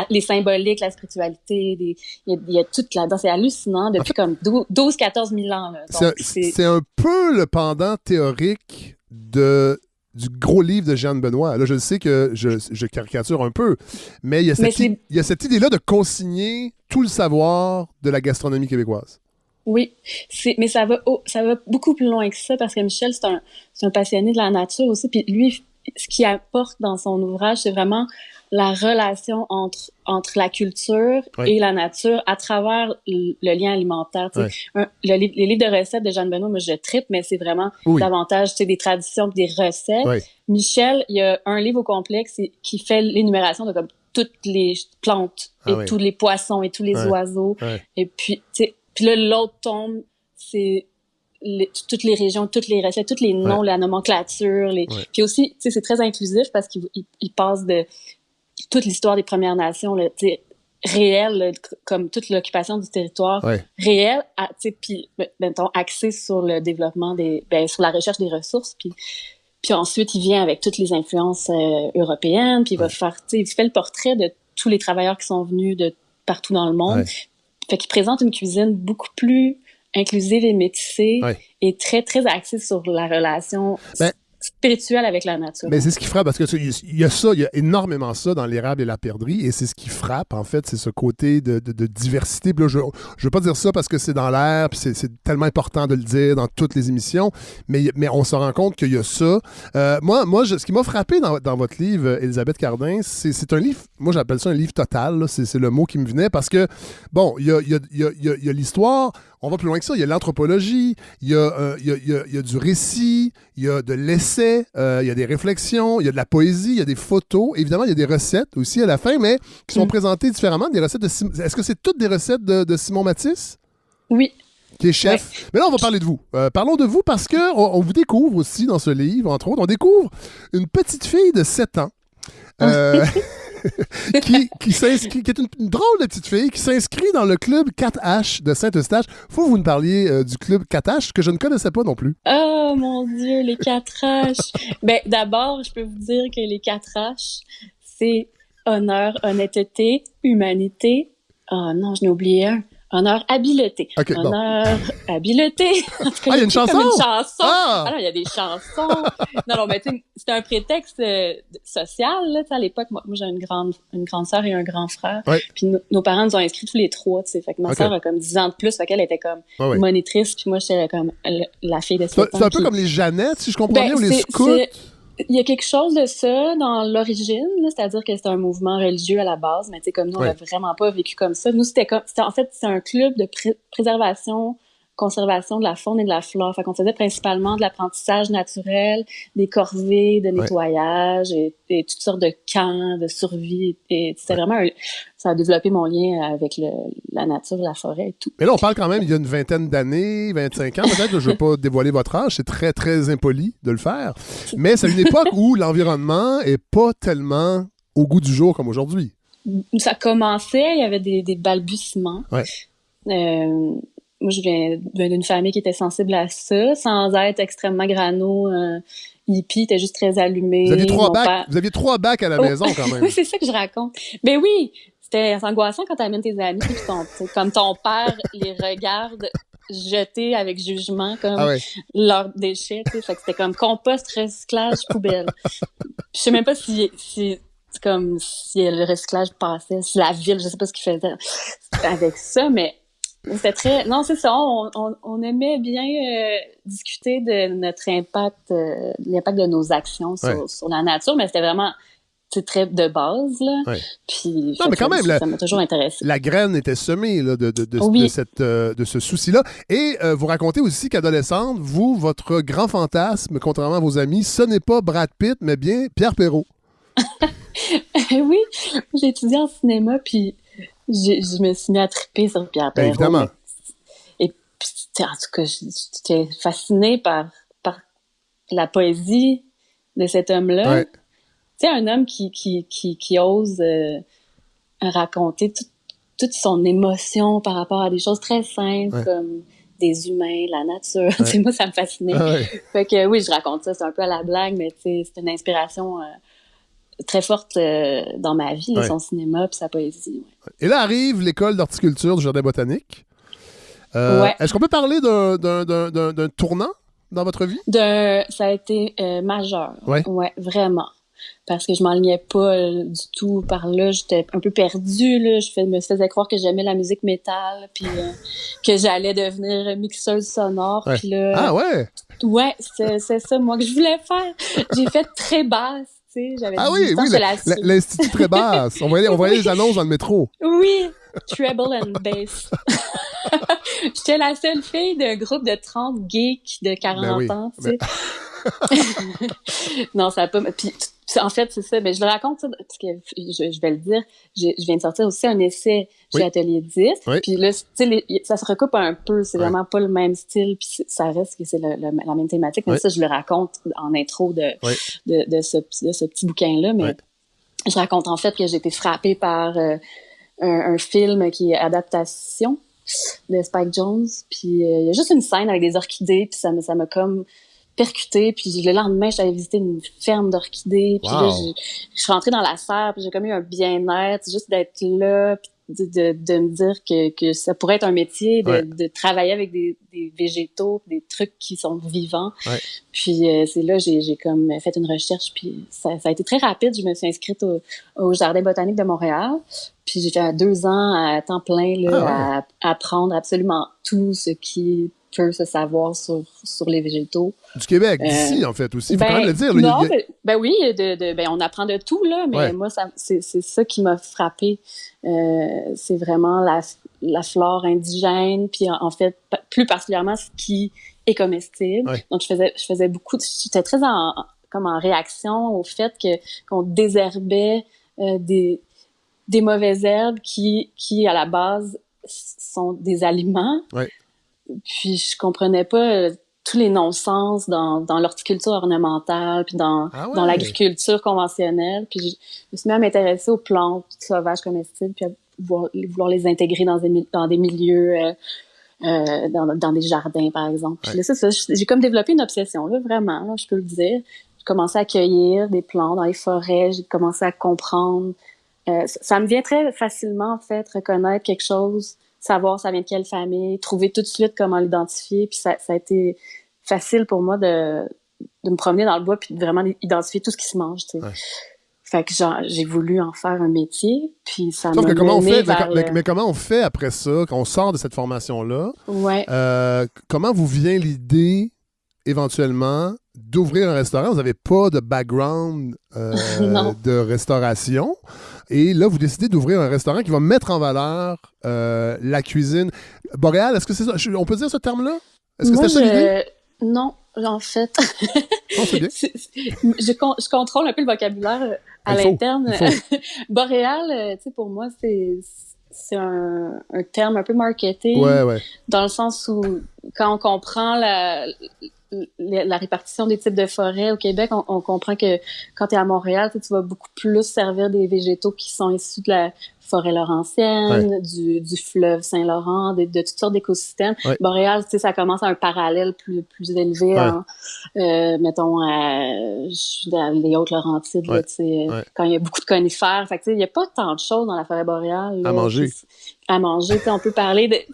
les symboliques, la spiritualité, il y a tout là-dedans. C'est hallucinant depuis comme 12-14 000 ans. Là. Donc, c'est un peu le pendant théorique du gros livre de Jeanne Benoît. Là, je sais que je caricature un peu, mais il y a cette idée-là de consigner tout le savoir de la gastronomie québécoise. Oui, mais ça va beaucoup plus loin que ça, parce que Michel, c'est un passionné de la nature aussi, puis lui, ce qu'il apporte dans son ouvrage, c'est vraiment la relation entre la culture et la nature à travers le lien alimentaire. Les livres de recettes de Jeanne Benoît, moi, je trippe, mais c'est vraiment davantage des traditions et des recettes. Oui. Michel, il y a un livre au complexe qui fait l'énumération de comme toutes les plantes et tous les poissons et tous les oiseaux. Et puis là, l'autre tome, c'est toutes les régions, toutes les recettes, tous les noms, la nomenclature. Puis aussi, tu sais, c'est très inclusif parce qu'il passe de toute l'histoire des Premières Nations, là, tu sais, réelle, là, comme toute l'occupation du territoire réel, tu sais, puis, mettons, axé sur le développement sur la recherche des ressources, puis ensuite, il vient avec toutes les influences européennes, puis il va faire, tu sais, il fait le portrait de tous les travailleurs qui sont venus de partout dans le monde. Fait qu'il présente une cuisine beaucoup plus inclusive et métissée et très, très axée sur la relation spirituelle avec la nature. Mais c'est ce qui frappe, parce que il y a énormément ça dans l'érable et la perdrix, et c'est ce qui frappe, en fait, c'est ce côté de diversité. Puis là, je veux pas dire ça parce que c'est dans l'air, puis c'est tellement important de le dire dans toutes les émissions, mais on se rend compte qu'il y a ça. Moi, ce qui m'a frappé dans votre livre, Élisabeth Cardin, c'est un livre, moi j'appelle ça un livre total, là, c'est le mot qui me venait, parce que, bon, il y a l'histoire. On va plus loin que ça. Il y a l'anthropologie, il y a du récit, il y a de l'essai, il y a des réflexions, il y a de la poésie, il y a des photos. Évidemment, il y a des recettes aussi à la fin, mais qui sont présentées différemment. Des recettes de Est-ce que c'est toutes des recettes de Simon Mathis? Oui. Qui est chef. Oui. Mais là, on va parler de vous. Parlons de vous parce qu'on vous découvre aussi dans ce livre, entre autres. On découvre une petite fille de 7 ans. qui est une drôle de petite fille qui s'inscrit dans le club 4H de Saint-Eustache. Faut que vous nous parliez du club 4H que je ne connaissais pas non plus. Oh mon Dieu, les 4H! Ben, d'abord, je peux vous dire que les 4H, c'est honneur, honnêteté, humanité. Oh non, je n'ai oublié un. Honneur, habileté. Okay, honneur, habileté. En tout cas, il y a une chanson? Ah non, il y a des chansons. non, mais tu sais, c'était un prétexte social, là, tu sais, à l'époque. Moi, j'ai une grande sœur et un grand frère. Ouais. Puis nos parents nous ont inscrits tous les trois, tu sais. Fait que ma sœur a comme 10 ans de plus, fait qu'elle était comme monitrice, puis moi, j'étais comme la fille de 7 ans. C'est un peu comme les Jeannettes, si je comprends bien, ou les scouts. Il y a quelque chose de ça dans l'origine, là, c'est-à-dire que c'est un mouvement religieux à la base, mais tu sais, comme nous, on l'a vraiment pas vécu comme ça. Nous, en fait, c'est un club de préservation, conservation de la faune et de la flore. Fait qu'on faisait principalement de l'apprentissage naturel, des corvées de nettoyage et toutes sortes de camps de survie. Et c'était vraiment ça a développé mon lien avec la nature, la forêt et tout. Mais là, on parle quand même il y a une vingtaine d'années, 25 ans peut-être. Je ne veux pas dévoiler votre âge, c'est très, très impoli de le faire. Mais c'est une époque où l'environnement n'est pas tellement au goût du jour comme aujourd'hui. Ça commençait, il y avait des balbutiements. Moi, je viens d'une famille qui était sensible à ça, sans être extrêmement grano, hippie, était juste très allumé. Vous aviez 3 bacs à la maison, quand même. Oui, c'est ça que je raconte. Mais oui, c'était angoissant quand t'amènes tes amis, puis comme ton père les regarde jeter avec jugement, comme leurs déchets, tu sais. Fait que c'était comme compost, recyclage, poubelle. Je sais même pas si comme si le recyclage passait, si la ville, je sais pas ce qu'ils faisaient avec ça, mais c'était très... Non, c'est ça, on aimait bien discuter de notre impact, l'impact de nos actions sur la nature, mais c'était vraiment très de base, là. Ouais. Puis, non, mais quand même, ça m'a toujours intéressé. La graine était semée là, de ce souci-là. Et vous racontez aussi qu'adolescente, votre grand fantasme, contrairement à vos amis, ce n'est pas Brad Pitt, mais bien Pierre Perrault. Oui, j'ai étudié en cinéma, puis je me suis mis à triper sur Pierre Perrault. Évidemment. Et puis, en tout cas, j'étais fascinée par la poésie de cet homme-là. Ouais. Tu sais, un homme qui ose raconter toute son émotion par rapport à des choses très simples comme des humains, la nature. Tu sais, moi, ça me fascinait. Fait que oui, je raconte ça, c'est un peu à la blague, mais tu sais, c'est une inspiration très forte dans ma vie, son cinéma puis sa poésie. Ouais. Et là arrive l'école d'horticulture du Jardin botanique. Est-ce qu'on peut parler d'un tournant dans votre vie? Ça a été majeur. Ouais, vraiment. Parce que je m'enlignais pas du tout par là. J'étais un peu perdue, là. Je me faisais croire que j'aimais la musique métal, puis que j'allais devenir mixeuse sonore. Ouais. Puis là, ah ouais? Ouais, c'est ça, moi, que je voulais faire. J'ai fait très basse, tu sais. J'avais l'Institut très basse. On voyait les annonces dans le métro. Oui, treble and bass. J'étais la seule fille d'un groupe de 30 geeks de 40 ans, tu sais. Non, ça n'a pas... Puis, en fait, c'est ça. Mais je le raconte, ça, parce que je vais le dire. Je viens de sortir aussi un essai chez Atelier 10. Oui. Puis là, tu sais, ça se recoupe un peu. C'est vraiment pas le même style. Puis ça reste que c'est la même thématique. Mais ça, je le raconte en intro de ce petit bouquin-là. Mais je raconte en fait que j'ai été frappée par un film qui est adaptation de Spike Jonze. Puis il y a juste une scène avec des orchidées. Puis ça m'a comme percuté, puis le lendemain, j'allais visiter une ferme d'orchidées, puis là, je suis rentrée dans la serre, puis j'ai comme eu un bien-être, juste d'être là, puis de me dire que ça pourrait être un métier, de travailler avec des végétaux, des trucs qui sont vivants. Ouais. Puis c'est là, j'ai comme fait une recherche, puis ça a été très rapide. Je me suis inscrite au Jardin botanique de Montréal, puis j'ai fait 2 ans à temps plein là, à apprendre absolument tout ce qui peut se savoir sur les végétaux. Du Québec, d'ici, en fait, aussi. Il faut quand même le dire. Là, oui, on apprend de tout, là, mais moi, c'est ça qui m'a frappée. C'est vraiment la flore indigène, puis en fait, plus particulièrement ce qui est comestible. Ouais. Donc, je faisais beaucoup... J'étais très en réaction au fait qu'on désherbait des mauvaises herbes qui, à la base, sont des aliments. Ouais. Puis je comprenais pas tous les non-sens dans l'horticulture ornementale, puis dans l'agriculture conventionnelle. Puis je me suis mis à m'intéresser aux plantes sauvages comestibles, puis à vouloir les intégrer dans des milieux, dans des jardins, par exemple. Puis là, c'est ça, j'ai comme développé une obsession, là, vraiment, là, je peux le dire. J'ai commencé à cueillir des plantes dans les forêts, j'ai commencé à comprendre. Ça me vient très facilement, en fait, reconnaître quelque chose, savoir ça vient de quelle famille, trouver tout de suite comment l'identifier. Puis ça a été facile pour moi de me promener dans le bois puis de vraiment identifier tout ce qui se mange, tu sais. Ouais. Fait que j'ai voulu en faire un métier, puis ça m'a mené vers... Mais comment on fait après ça, quand on sort de cette formation-là? Ouais. Comment vous vient l'idée, éventuellement, d'ouvrir un restaurant? Vous n'avez pas de background de restauration. Et là, vous décidez d'ouvrir un restaurant qui va mettre en valeur la cuisine. Boréal, est-ce que c'est ça? On peut dire ce terme-là? Est-ce que c'était ça l'idée? Non, en fait. Non, c'est bien. Je contrôle un peu le vocabulaire à l'interne. Boréal, tu sais, pour moi, c'est un terme un peu marketé. Ouais. Dans le sens où, quand on comprend la répartition des types de forêts au Québec, on comprend que quand tu es à Montréal, tu vas beaucoup plus servir des végétaux qui sont issus de la forêt laurentienne, du fleuve Saint-Laurent, de toutes sortes d'écosystèmes. Ouais. Montréal, tu sais, ça commence à un parallèle plus élevé, mettons, dans les Hautes-Laurentides, là, tu sais, quand il y a beaucoup de conifères. Fait que, tu sais, il n'y a pas tant de choses dans la forêt boréale. Là, à manger, tu sais, on peut parler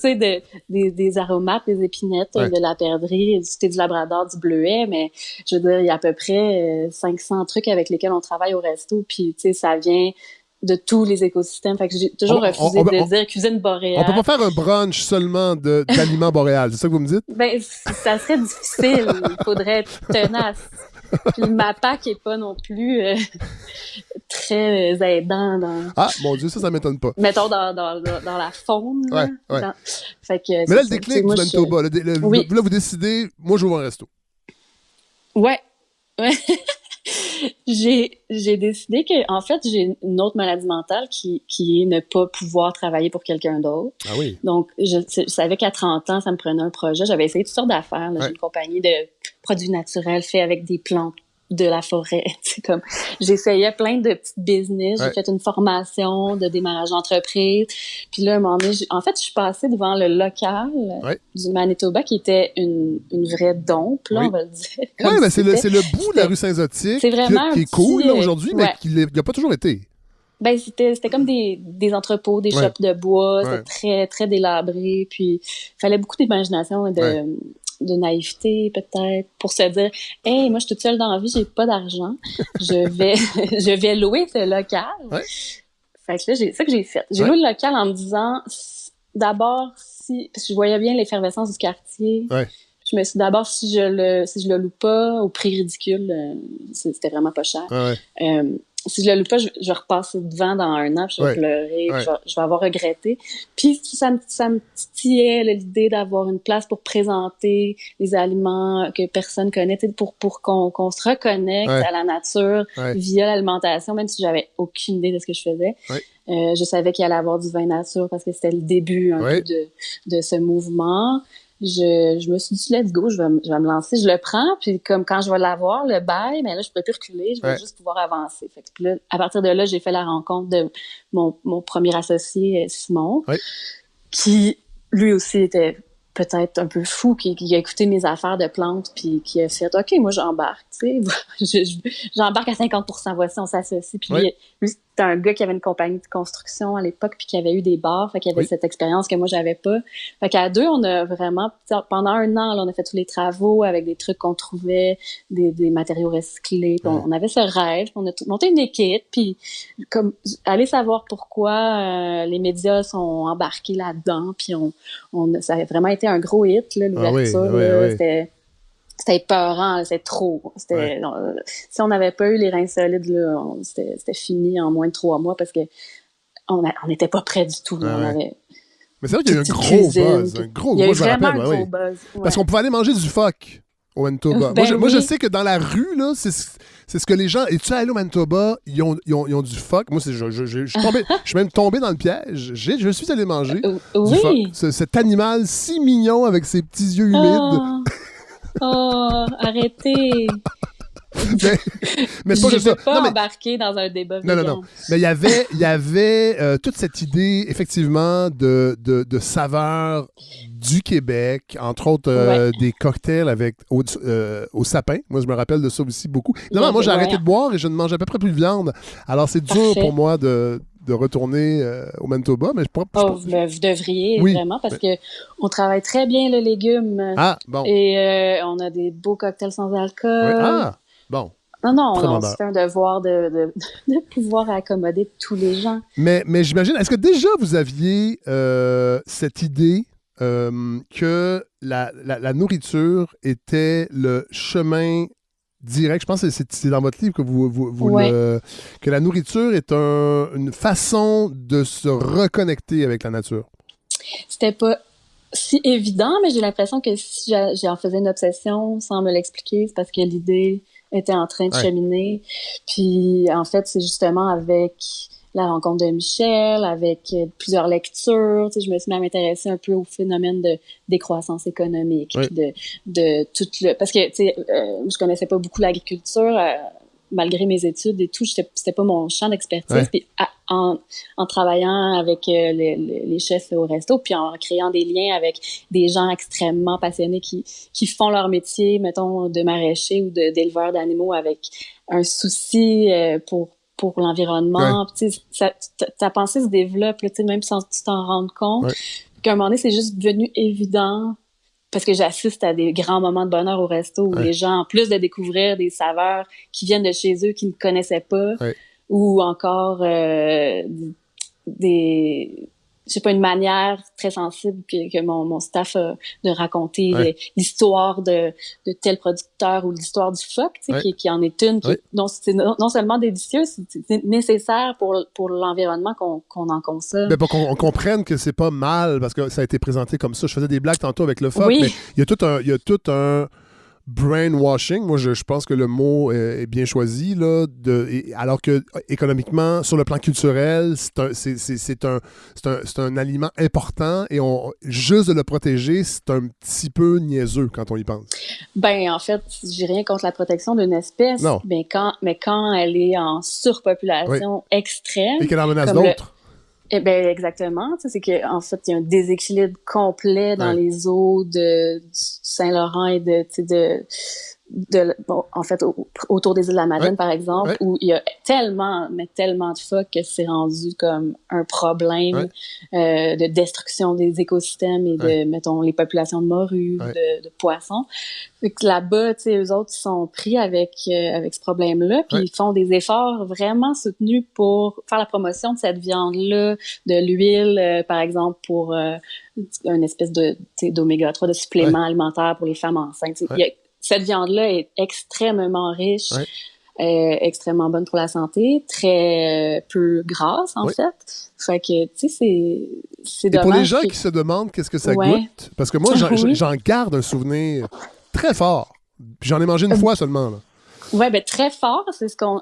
des aromates, des épinettes, de la perdrix, du thé du labrador, du bleuet, mais je veux dire, il y a à peu près 500 trucs avec lesquels on travaille au resto, puis tu sais, ça vient de tous les écosystèmes. Fait que j'ai toujours refusé de dire cuisine boréale. On peut pas faire un brunch seulement d'aliments boréales, c'est ça que vous me dites? Ben, ça serait difficile. Il faudrait être tenace. Puis ma PAC est pas non plus très aidant dans... Ah, mon Dieu, ça m'étonne pas. Mettons dans la faune. Ouais. Fait que, mais là, le déclic du Manitoba, là, vous décidez, moi, j'ouvre un resto. Ouais. J'ai décidé que, en fait, j'ai une autre maladie mentale qui est ne pas pouvoir travailler pour quelqu'un d'autre. Ah oui. Donc, je savais qu'à 30 ans, ça me prenait un projet. J'avais essayé toutes sortes d'affaires. J'ai une compagnie de produits naturels faits avec des plantes de la forêt. C'est comme, j'essayais plein de petits business. J'ai fait une formation de démarrage d'entreprise. Puis là, à un moment donné, en fait, je suis passée devant le local du Manitoba qui était une vraie dompe, là, on va le dire. Oui, mais c'est le bout de la rue Saint-Zotique qui est cool là, aujourd'hui, mais qui n'a pas toujours été. Ben, c'était comme des entrepôts, des shops de bois. C'était très, très délabré. Puis, il fallait beaucoup d'imagination et de naïveté, peut-être, pour se dire « Hey, moi, je suis toute seule dans la vie, j'ai pas d'argent. Je vais louer ce local. » Fait que là, c'est ça que j'ai fait. J'ai loué le local en me disant, d'abord, parce que je voyais bien l'effervescence du quartier. Je me suis dit, d'abord, si je le loue pas au prix ridicule, c'était vraiment pas cher. si je le loue pas, je vais repasser devant dans 1 an, puis je vais pleurer, je vais avoir regretté. Puis ça me titillait l'idée d'avoir une place pour présenter les aliments que personne connaît, pour qu'on se reconnecte à la nature via l'alimentation, même si j'avais aucune idée de ce que je faisais. Je savais qu'il allait avoir du vin nature parce que c'était le début un peu de ce mouvement. Je me suis dit, let's go, je vais me lancer, je le prends, puis comme quand je vais l'avoir, le bail, mais là, je pourrais plus reculer, je vais juste pouvoir avancer. Fait que puis là, à partir de là, j'ai fait la rencontre de mon premier associé, Simon, qui, lui aussi, était peut-être un peu fou, qui a écouté mes affaires de plantes, puis qui a fait, OK, moi, j'embarque, tu sais, j'embarque à 50%, voici, on s'associe. Puis lui, c'était un gars qui avait une compagnie de construction à l'époque, puis qui avait eu des bars, fait qu'il avait cette expérience que moi, j'avais pas. Fait qu'à deux, on a vraiment, pendant 1 an, là, on a fait tous les travaux avec des trucs qu'on trouvait, des matériaux recyclés, puis on avait ce rêve, on a monté une équipe, puis comme, aller savoir pourquoi les médias sont embarqués là-dedans, puis ça a vraiment été un gros hit, là, l'ouverture, c'était épeurant, c'était trop. Si on n'avait pas eu les reins solides, là, c'était fini en moins de 3 mois parce que on n'était pas prêts du tout. Là, mais c'est vrai qu'il y a eu un gros buzz. Il y a eu vraiment un gros buzz. Parce qu'on pouvait aller manger du phoque au Manitoba. Moi, je sais que dans la rue, là, c'est ce que les gens... Es-tu allé au Manitoba? Ils ont du phoque. Moi, je suis même tombé dans le piège. Je suis allé manger du phoque. Cet animal si mignon avec ses petits yeux humides. Oh, arrêtez! mais c'est pas je juste ne veux ça. pas embarquer dans un débat vegan. Non. Mais il y avait toute cette idée, effectivement, de saveurs du Québec, entre autres des cocktails au sapin. Moi, je me rappelle de ça aussi beaucoup. Évidemment, moi, j'ai arrêté de boire et je ne mange à peu près plus de viande. Alors, c'est dur pour moi de retourner au Manitoba, mais vous devriez, vraiment, parce que on travaille très bien le légume. Ah, bon. Et on a des beaux cocktails sans alcool. Ah, bon. Non, c'est un devoir de pouvoir accommoder tous les gens. Mais j'imagine, est-ce que déjà vous aviez cette idée que la nourriture était le chemin direct? Je pense que c'est dans votre livre que que la nourriture est une façon de se reconnecter avec la nature. C'était pas si évident, mais j'ai l'impression que si j'en faisais une obsession sans me l'expliquer, c'est parce que l'idée était en train de cheminer. Puis en fait, c'est justement avec la rencontre de Michel, avec plusieurs lectures, tu sais, je me suis mis à m'intéresser un peu au phénomène de décroissance économique, puis de tout le... Parce que, tu sais, je connaissais pas beaucoup l'agriculture, malgré mes études et tout, c'était pas mon champ d'expertise. Puis en travaillant avec les chefs au resto, puis en créant des liens avec des gens extrêmement passionnés qui font leur métier, mettons, de maraîcher ou d'éleveur d'animaux avec un souci pour l'environnement. Tu sais, ta pensée se développe, tu sais, même sans tu t'en rendre compte. Puis qu'à un moment donné, c'est juste devenu évident parce que j'assiste à des grands moments de bonheur au resto où les gens, en plus de découvrir des saveurs qui viennent de chez eux, qu'ils ne connaissaient pas, ou encore je sais pas, une manière très sensible que mon staff a de raconter l'histoire de tel producteur ou l'histoire du phoque, tu sais, qui en est une, qui c'est non seulement délicieux, c'est nécessaire pour l'environnement qu'on en consomme. Mais pour qu'on comprenne que c'est pas mal, parce que ça a été présenté comme ça. Je faisais des blagues tantôt avec le phoque, mais il y a tout un brainwashing, moi je pense que le mot est bien choisi, là, alors que économiquement, sur le plan culturel, c'est un aliment important et juste de le protéger, c'est un petit peu niaiseux quand on y pense. Ben en fait, j'ai rien contre la protection d'une espèce, mais quand elle est en surpopulation extrême... Et qu'elle en menace d'autres. Eh ben exactement, tu sais, c'est que en fait il y a un déséquilibre complet dans les eaux du Saint-Laurent et en fait autour des îles de la Madeleine par exemple, où il y a tellement de phoques que c'est rendu comme un problème de destruction des écosystèmes et de mettons les populations de morues, de poissons. Fait que là-bas, tu sais, eux autres sont pris avec ce problème-là, puis ils font des efforts vraiment soutenus pour faire la promotion de cette viande-là, de l'huile, par exemple, pour une espèce d'oméga 3, de supplément alimentaire pour les femmes enceintes. Cette viande-là est extrêmement riche extrêmement bonne pour la santé, très peu grasse, en fait. Fait que, tu sais, c'est dommage. Et pour les gens qui se demandent qu'est-ce que ça goûte, parce que moi, j'en garde un souvenir très fort. Puis j'en ai mangé une fois seulement, là. Ouais, ben très fort, c'est ce qu'on...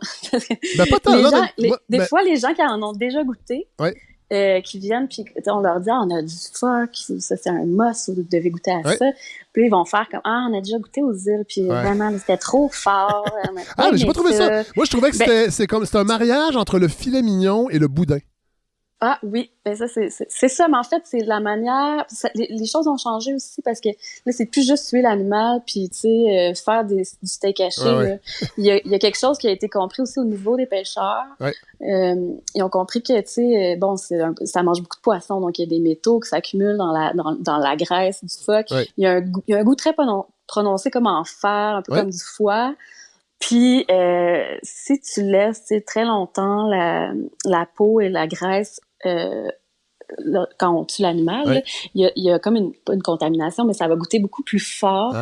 Ben pas tant, des fois, les gens qui en ont déjà goûté, qui viennent, puis on leur dit, on a du phoque, ça c'est un must, vous devez goûter à ça. Puis ils vont faire comme, on a déjà goûté aux îles, puis vraiment, c'était trop fort. Mais j'ai pas trouvé ça. Moi, je trouvais que c'était un mariage entre le filet mignon et le boudin. Ah oui, ben ça c'est ça, mais en fait c'est la manière, les choses ont changé aussi parce que là c'est plus juste tuer l'animal puis tu sais faire du steak haché. Là. Il y a quelque chose qui a été compris aussi au niveau des pêcheurs. Ils ont compris que tu sais bon ça mange beaucoup de poissons, donc il y a des métaux qui s'accumulent dans la graisse du phoque. Il y a un goût très prononcé comme en fer, un peu comme du foie. Puis si tu laisses très longtemps la peau et la graisse quand on tue l'animal, il y a comme une contamination, mais ça va goûter beaucoup plus fort.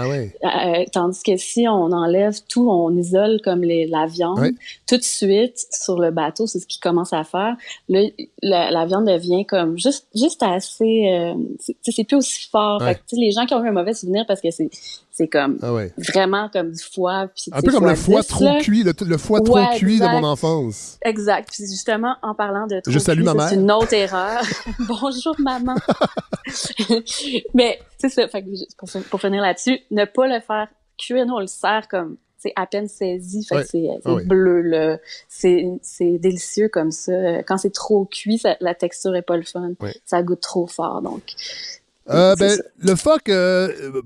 Tandis que si on enlève tout, on isole comme la viande, tout de suite sur le bateau, c'est ce qu'ils commencent à faire. Là, la viande devient comme juste assez... c'est plus aussi fort. Fait que, les gens qui ont eu un mauvais souvenir parce que c'est comme vraiment comme du foie. Puis, un peu comme le foie trop cuit, le foie trop cuit de mon enfance. Exact. Puis justement, en parlant de trop Je salue ma mère. C'est une autre erreur. Bonjour, maman. Mais c'est ça. Fait que pour finir là-dessus, ne pas le faire cuire. Nous, on le sert comme c'est à peine saisi. Fait que c'est bleu. Là. C'est délicieux comme ça. Quand c'est trop cuit, la texture est pas le fun. Ça goûte trop fort. Donc... le phoque,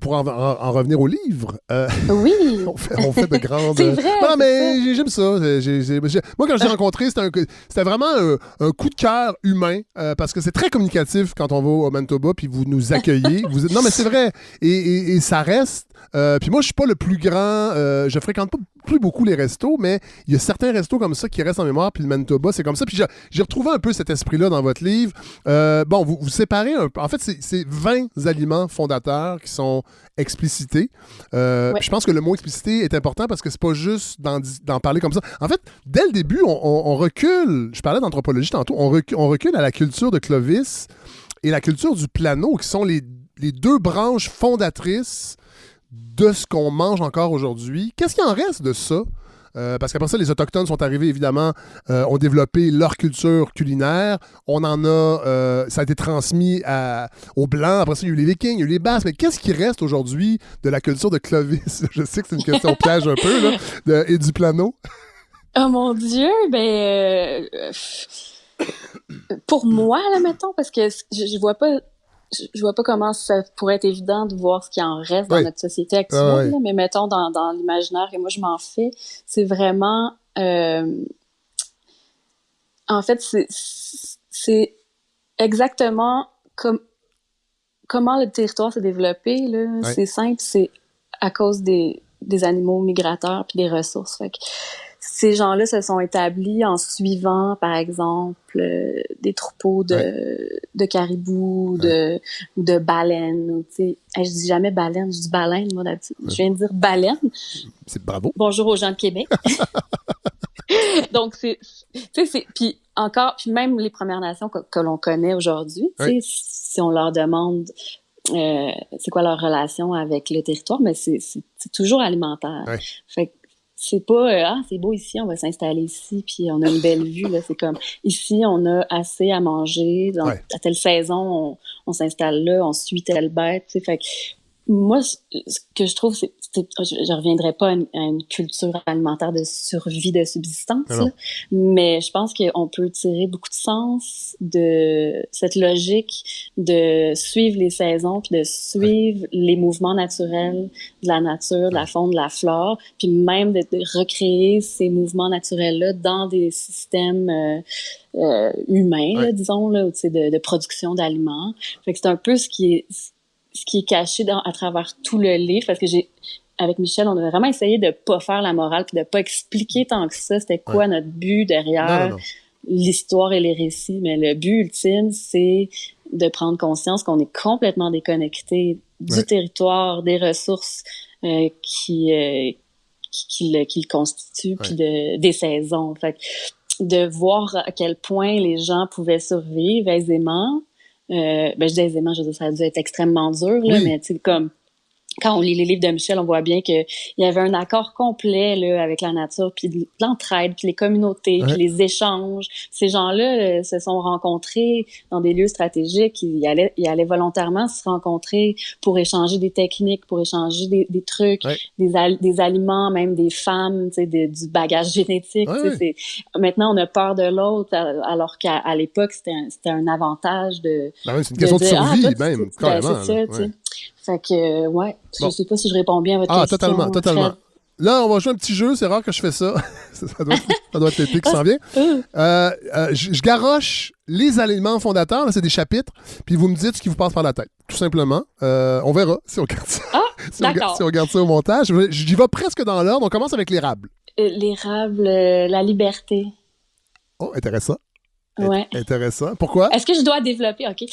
pour en revenir au livre, on fait de grandes... C'est vrai, non, mais j'aime ça. Moi, quand je l'ai rencontré, c'était vraiment un coup de cœur humain, parce que c'est très communicatif quand on va au Manitoba, puis vous nous accueillez. Non, mais c'est vrai. Et ça reste... puis moi, je suis pas le plus grand... je fréquente pas plus beaucoup les restos, mais il y a certains restos comme ça qui restent en mémoire, puis le Manitoba, c'est comme ça. Puis j'ai retrouvé un peu cet esprit-là dans votre livre. Vous séparez un peu... En fait, c'est 20 aliments fondateurs qui sont explicités. Je pense que le mot explicité est important parce que c'est pas juste d'en parler comme ça. En fait, dès le début, on recule. Je parlais d'anthropologie tantôt. On recule à la culture de Clovis et la culture du plano, qui sont les deux branches fondatrices de ce qu'on mange encore aujourd'hui. Qu'est-ce qu'il en reste de ça? Parce qu'après ça, les Autochtones sont arrivés, évidemment, ont développé leur culture culinaire. On en a... ça a été transmis aux Blancs. Après ça, il y a eu les Vikings, il y a eu les Basques. Mais qu'est-ce qui reste aujourd'hui de la culture de Clovis? Je sais que c'est une question piège un peu, là, et du plano. Oh mon Dieu! Pour moi, là, mettons, parce que je vois pas... Je vois pas comment ça pourrait être évident de voir ce qui en reste dans notre société actuelle, là, mais mettons dans l'imaginaire que moi je m'en fais, c'est vraiment en fait c'est exactement comment le territoire s'est développé là. C'est simple, c'est à cause des animaux migrateurs puis des ressources. Fait que ces gens-là se sont établis en suivant, par exemple, des troupeaux de caribous, ou de baleines. Ou, je dis jamais baleine, je dis baleine, moi, d'habitude. Je viens de dire baleine. C'est bravo. Bonjour aux gens de Québec. Donc, puis même les Premières Nations que l'on connaît aujourd'hui, si on leur demande c'est quoi leur relation avec le territoire, mais c'est toujours alimentaire. Fait que c'est pas c'est beau ici, on va s'installer ici, puis on a une belle vue là. C'est comme ici, on a assez à manger. À telle saison, on s'installe là, on suit telle bête. Fait que moi, ce que je trouve, je reviendrai pas à une culture alimentaire de survie, de subsistance, là, mais je pense qu'on peut tirer beaucoup de sens de cette logique de suivre les saisons, puis de suivre les mouvements naturels de la nature, de la faune, de la flore, puis même de recréer ces mouvements naturels-là dans des systèmes humains, là, disons, là, de production d'aliments. Fait que c'est un peu ce qui est caché à travers tout le livre, parce que avec Michel, on a vraiment essayé de pas faire la morale puis de pas expliquer tant que ça, c'était quoi notre but derrière l'histoire et les récits. Mais le but ultime, c'est de prendre conscience qu'on est complètement déconnecté du territoire, des ressources qui qui le constitue, puis des saisons. Fait que de voir à quel point les gens pouvaient survivre aisément. Je dis aisément, je veux dire, ça a dû être extrêmement dur, là, mais tu sais, comme quand on lit les livres de Michel, on voit bien qu'il y avait un accord complet là, avec la nature, puis de l'entraide, puis les communautés, puis les échanges. Ces gens-là se sont rencontrés dans des lieux stratégiques. Ils allaient volontairement se rencontrer pour échanger des techniques, pour échanger des trucs, des aliments, même des femmes, tu sais, du bagage génétique. Tu sais, maintenant, on a peur de l'autre, alors qu'à l'époque, c'était un avantage de... c'est une question de survie, toi, même, carrément. C'est ça, tu sais. Fait que, je sais pas si je réponds bien à votre question. Totalement. Là, on va jouer un petit jeu. C'est rare que je fais ça. ça doit être l'été qui s'en vient. Je garoche les aliments fondateurs. Là, c'est des chapitres. Puis vous me dites ce qui vous passe par la tête. Tout simplement. On verra si on garde ça. D'accord. Si on garde ça au montage. J'y vais presque dans l'ordre. On commence avec l'érable. L'érable, la liberté. Oh, intéressant. Ouais. Intéressant. Pourquoi? Est-ce que je dois développer? OK.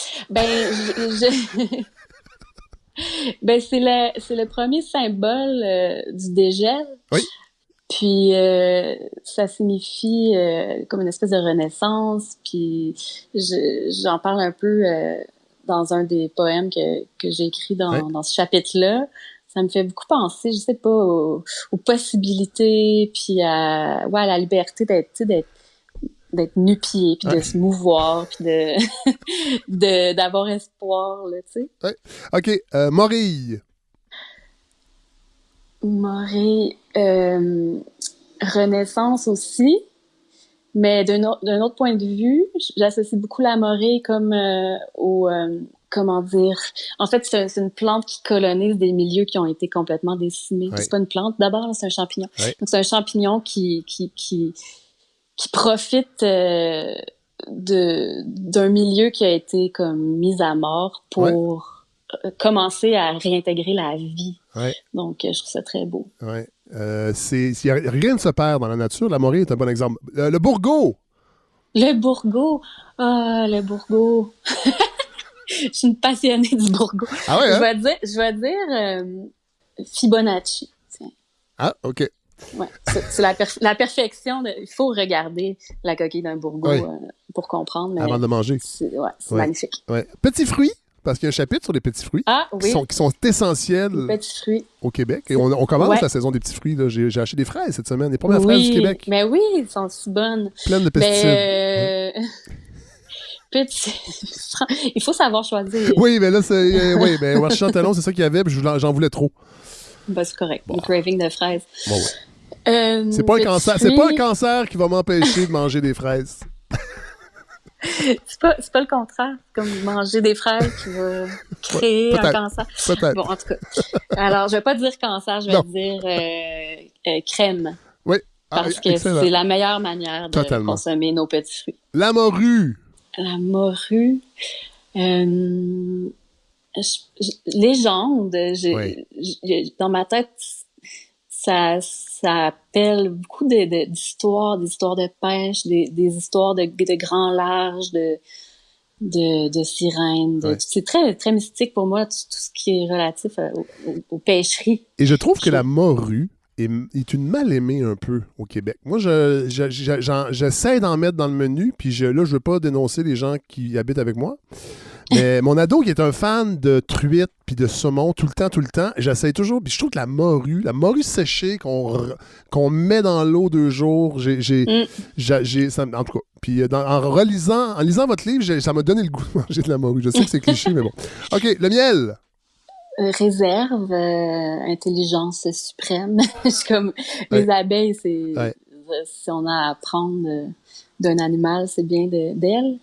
C'est le premier symbole du dégel. Oui. Puis ça signifie comme une espèce de renaissance. Puis j'en parle un peu dans un des poèmes que j'ai écrit dans ce chapitre-là. Ça me fait beaucoup penser, je sais pas, aux possibilités, puis à la liberté d'être nu-pied, puis de se mouvoir, puis d'avoir espoir, là, tu sais. Ouais. OK. Morille. Morille. Renaissance aussi, mais d'un autre point de vue, j'associe beaucoup la morille comme comment dire... En fait, c'est une plante qui colonise des milieux qui ont été complètement décimés. C'est pas une plante, d'abord, là, c'est un champignon. Donc, c'est un champignon qui profite d'un milieu qui a été comme mis à mort pour commencer à réintégrer la vie. Donc, je trouve ça très beau. Rien ne se perd dans la nature. La morille est un bon exemple. Le bourgeot. Le bourgeot. Ah, le bourgeot. Je suis une passionnée du bourgeot. Ah ouais, hein? Je vais dire Fibonacci. Tiens. Ah, OK. Ouais, c'est la perfection. Il faut regarder la coquille d'un bourgeot pour comprendre. Mais avant de le manger. C'est magnifique. Ouais. Petits fruits, parce qu'il y a un chapitre sur les petits fruits qui sont essentiels au Québec. Et on commence la saison des petits fruits. Là. J'ai acheté des fraises cette semaine, les premières fraises du Québec. Mais oui, elles sont si bonnes. Pleines de pesticides. Il faut savoir choisir. Oui, mais là, mais au marché Chantalon, c'est ça qu'il y avait, puis j'en voulais trop. C'est correct. Le craving de fraises. Bon, c'est pas un cancer. C'est pas un cancer qui va m'empêcher de manger des fraises. C'est pas le contraire. Comme manger des fraises qui va créer un cancer. Peut-être. Bon, en tout cas. Alors, je vais pas dire cancer, je vais dire crème. Oui. Parce que c'est la meilleure manière de consommer nos petits fruits. La morue. La morue. Légende. Dans ma tête, ça appelle beaucoup d'histoires, des histoires de pêche, des histoires de grands larges, de sirènes. C'est très, très mystique pour moi, tout ce qui est relatif aux pêcheries. Et je trouve que la morue est une mal-aimée un peu au Québec. Moi, j'essaie d'en mettre dans le menu, puis je veux pas dénoncer les gens qui habitent avec moi. Mais mon ado qui est un fan de truite puis de saumon tout le temps, j'essaie toujours. Puis je trouve que la morue séchée qu'on met dans l'eau 2 jours, en tout cas. Puis en lisant votre livre, ça m'a donné le goût de manger de la morue. Je sais que c'est cliché, mais bon. OK, le miel. Réserve, intelligence suprême. Comme les abeilles, si on a à apprendre d'un animal, c'est bien d'elle.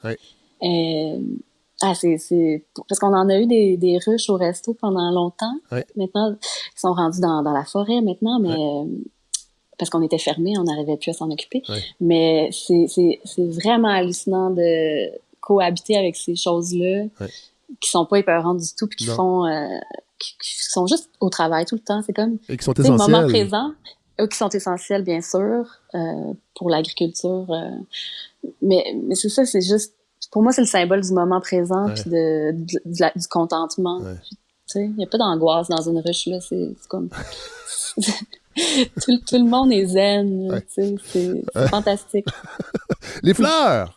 C'est parce qu'on en a eu des ruches au resto pendant longtemps. Maintenant, ils sont rendus dans la forêt maintenant, mais parce qu'on était fermés, on n'arrivait plus à s'en occuper. Mais c'est vraiment hallucinant de cohabiter avec ces choses-là qui sont pas épeurantes du tout, puis qui sont juste au travail tout le temps. C'est comme et qui sont essentiels. Le moment présent, qui sont essentiels bien sûr pour l'agriculture. Mais c'est ça, c'est juste. Pour moi, c'est le symbole du moment présent puis du contentement. Tu sais, il n'y a pas d'angoisse dans une ruche, là. C'est comme... Tout le monde est zen, Ouais. tu sais, c'est fantastique. Les fleurs!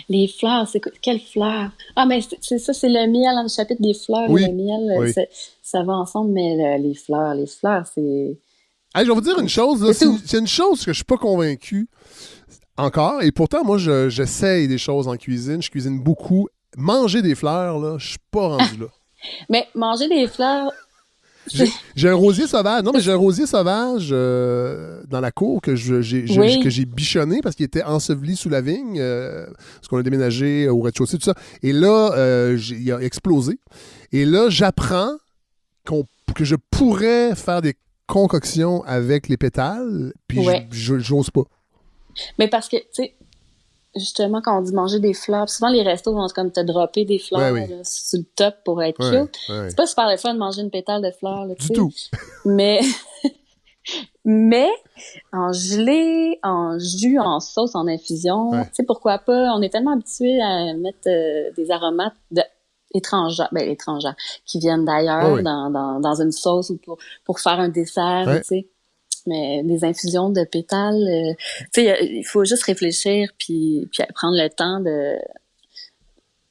Les fleurs, quelles fleurs? Ah, mais c'est ça, c'est le miel, dans le chapitre des fleurs, Oui. le miel, Oui. ça va ensemble, mais les fleurs, c'est... Hey, je vais vous dire une chose, là, C'est tout. c'est une chose que je suis pas convaincu encore, et pourtant, moi, j'essaye des choses en cuisine, je cuisine beaucoup. Manger des fleurs, là, je suis pas rendu là. Mais manger des fleurs... J'ai un rosier sauvage. Non, mais j'ai un rosier sauvage dans la cour que j'ai bichonné parce qu'il était enseveli sous la vigne, parce qu'on a déménagé au rez-de-chaussée, tout ça. Et là, il a explosé. Et là, j'apprends que je pourrais faire des concoctions avec les pétales, puis j'ose pas. Mais parce que, tu sais, justement, quand on dit manger des fleurs, souvent les restos vont comme te dropper des fleurs là, sur le top pour être cute. C'est pas super le fun de manger une pétale de fleurs, là, tu sais. Du tout. Mais en gelée, en jus, en sauce, en infusion, tu sais, pourquoi pas? On est tellement habitués à mettre des aromates étrangères qui viennent d'ailleurs dans une sauce ou pour faire un dessert, tu sais. Mais des infusions de pétales, tu sais, il faut juste réfléchir puis prendre le temps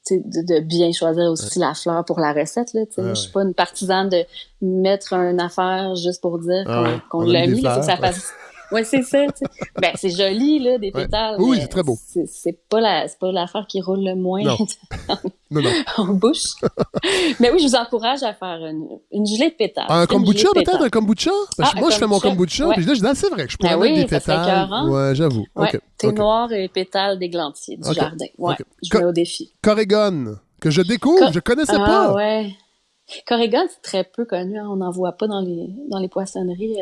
de bien choisir aussi la fleur pour la recette, là, tu sais. Je suis pas une partisane de mettre une affaire juste pour dire qu'on l'a mis, là, faut que ça fasse... Ouais, c'est ça, tu sais. Ben, c'est joli, là, des pétales. Oui, c'est très beau. C'est pas l'affaire qui roule le moins non. en bouche. Mais oui, je vous encourage à faire une gelée de pétales. Un kombucha, peut-être? Un kombucha? Parce que moi, je fais mon kombucha, puis là, je dis, c'est vrai que je pourrais mettre des pétales. Ouais, j'avoue. Ouais, thé noir et pétales d'églantier du jardin. Ouais, je mets au défi. Corégone, que je découvre, je connaissais pas. Ah ouais. Corégone, c'est très peu connu, hein. On n'en voit pas dans les poissonneries.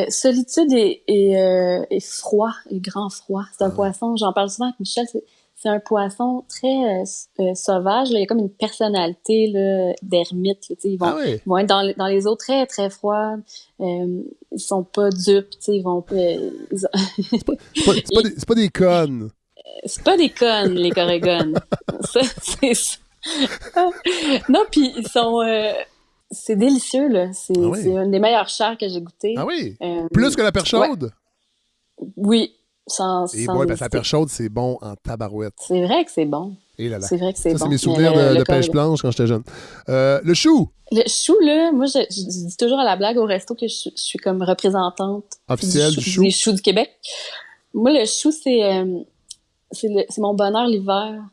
Solitude et froid, et grand froid. C'est un poisson, j'en parle souvent avec Michel, c'est un poisson très sauvage. Là. Il y a comme une personnalité là, d'ermite. Là, ils vont être dans les eaux très, très froides. Ils sont pas dupes. Ils vont c'est pas des connes. C'est pas des connes, les corégones. Ça, c'est ça. Non, puis ils sont... c'est délicieux, là. C'est une des meilleures chairs que j'ai goûtées. Ah oui? Plus que la perche chaude? Oui. Sans la perche chaude, c'est bon en tabarouette. C'est vrai que c'est bon. Et là là. C'est vrai que c'est bon. Ça, c'est mes souvenirs de pêche blanche quand j'étais jeune. Le chou! Le chou, là, moi, je dis toujours à la blague au resto que je suis comme représentante officielle du chou. Des choux du Québec. Moi, le chou, c'est mon bonheur l'hiver.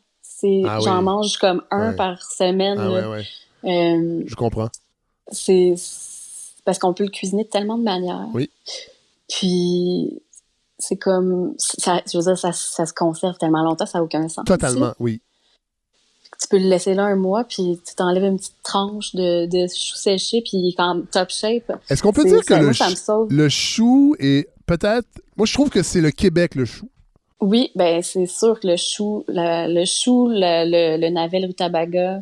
J'en mange comme un par semaine. Je comprends. C'est parce qu'on peut le cuisiner de tellement de manières. Oui. Puis c'est comme ça, je veux dire, ça se conserve tellement longtemps, ça n'a aucun sens. Totalement, oui. Tu peux le laisser là un mois, puis tu t'enlèves une petite tranche de chou séché, puis il est quand même top shape. Est-ce qu'on peut dire que le chou est peut-être... Moi, je trouve que c'est le Québec, le chou. Oui, ben c'est sûr que le chou, le navel rutabaga,